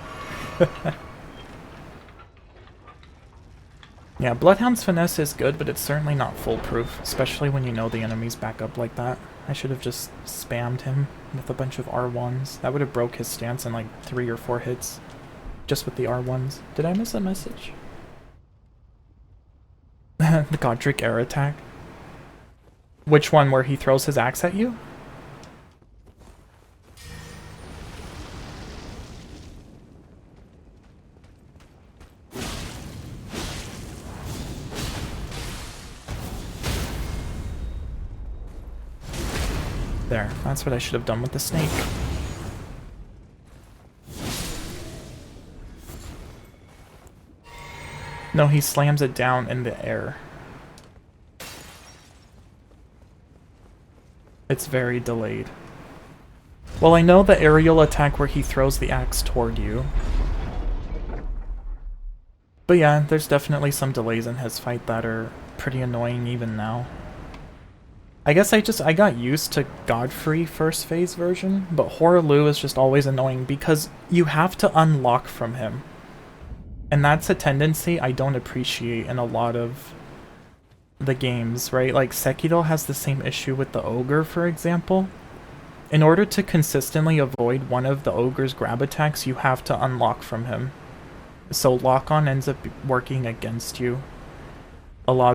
Yeah, Bloodhound's finesse is good, but it's certainly not foolproof, especially when you know the enemies back up like that. I should have just spammed him with a bunch of R1s. That would have broke his stance in like 3 or 4 hits, just with the R1s. Did I miss a message? The Godric air attack. Which one, where he throws his axe at you? There, that's what I should have done with the snake. No, he slams it down in the air. It's very delayed. Well, I know the aerial attack where he throws the axe toward you. But yeah, there's definitely some delays in his fight that are pretty annoying even now. I guess I got used to Godfrey first phase version, but Hoaraloo is just always annoying because you have to unlock from him. And that's a tendency I don't appreciate in a lot of the games, right? Like Sekiro has the same issue with the ogre, for example. In order to consistently avoid one of the ogre's grab attacks, you have to unlock from him. So lock-on ends up working against you a lot.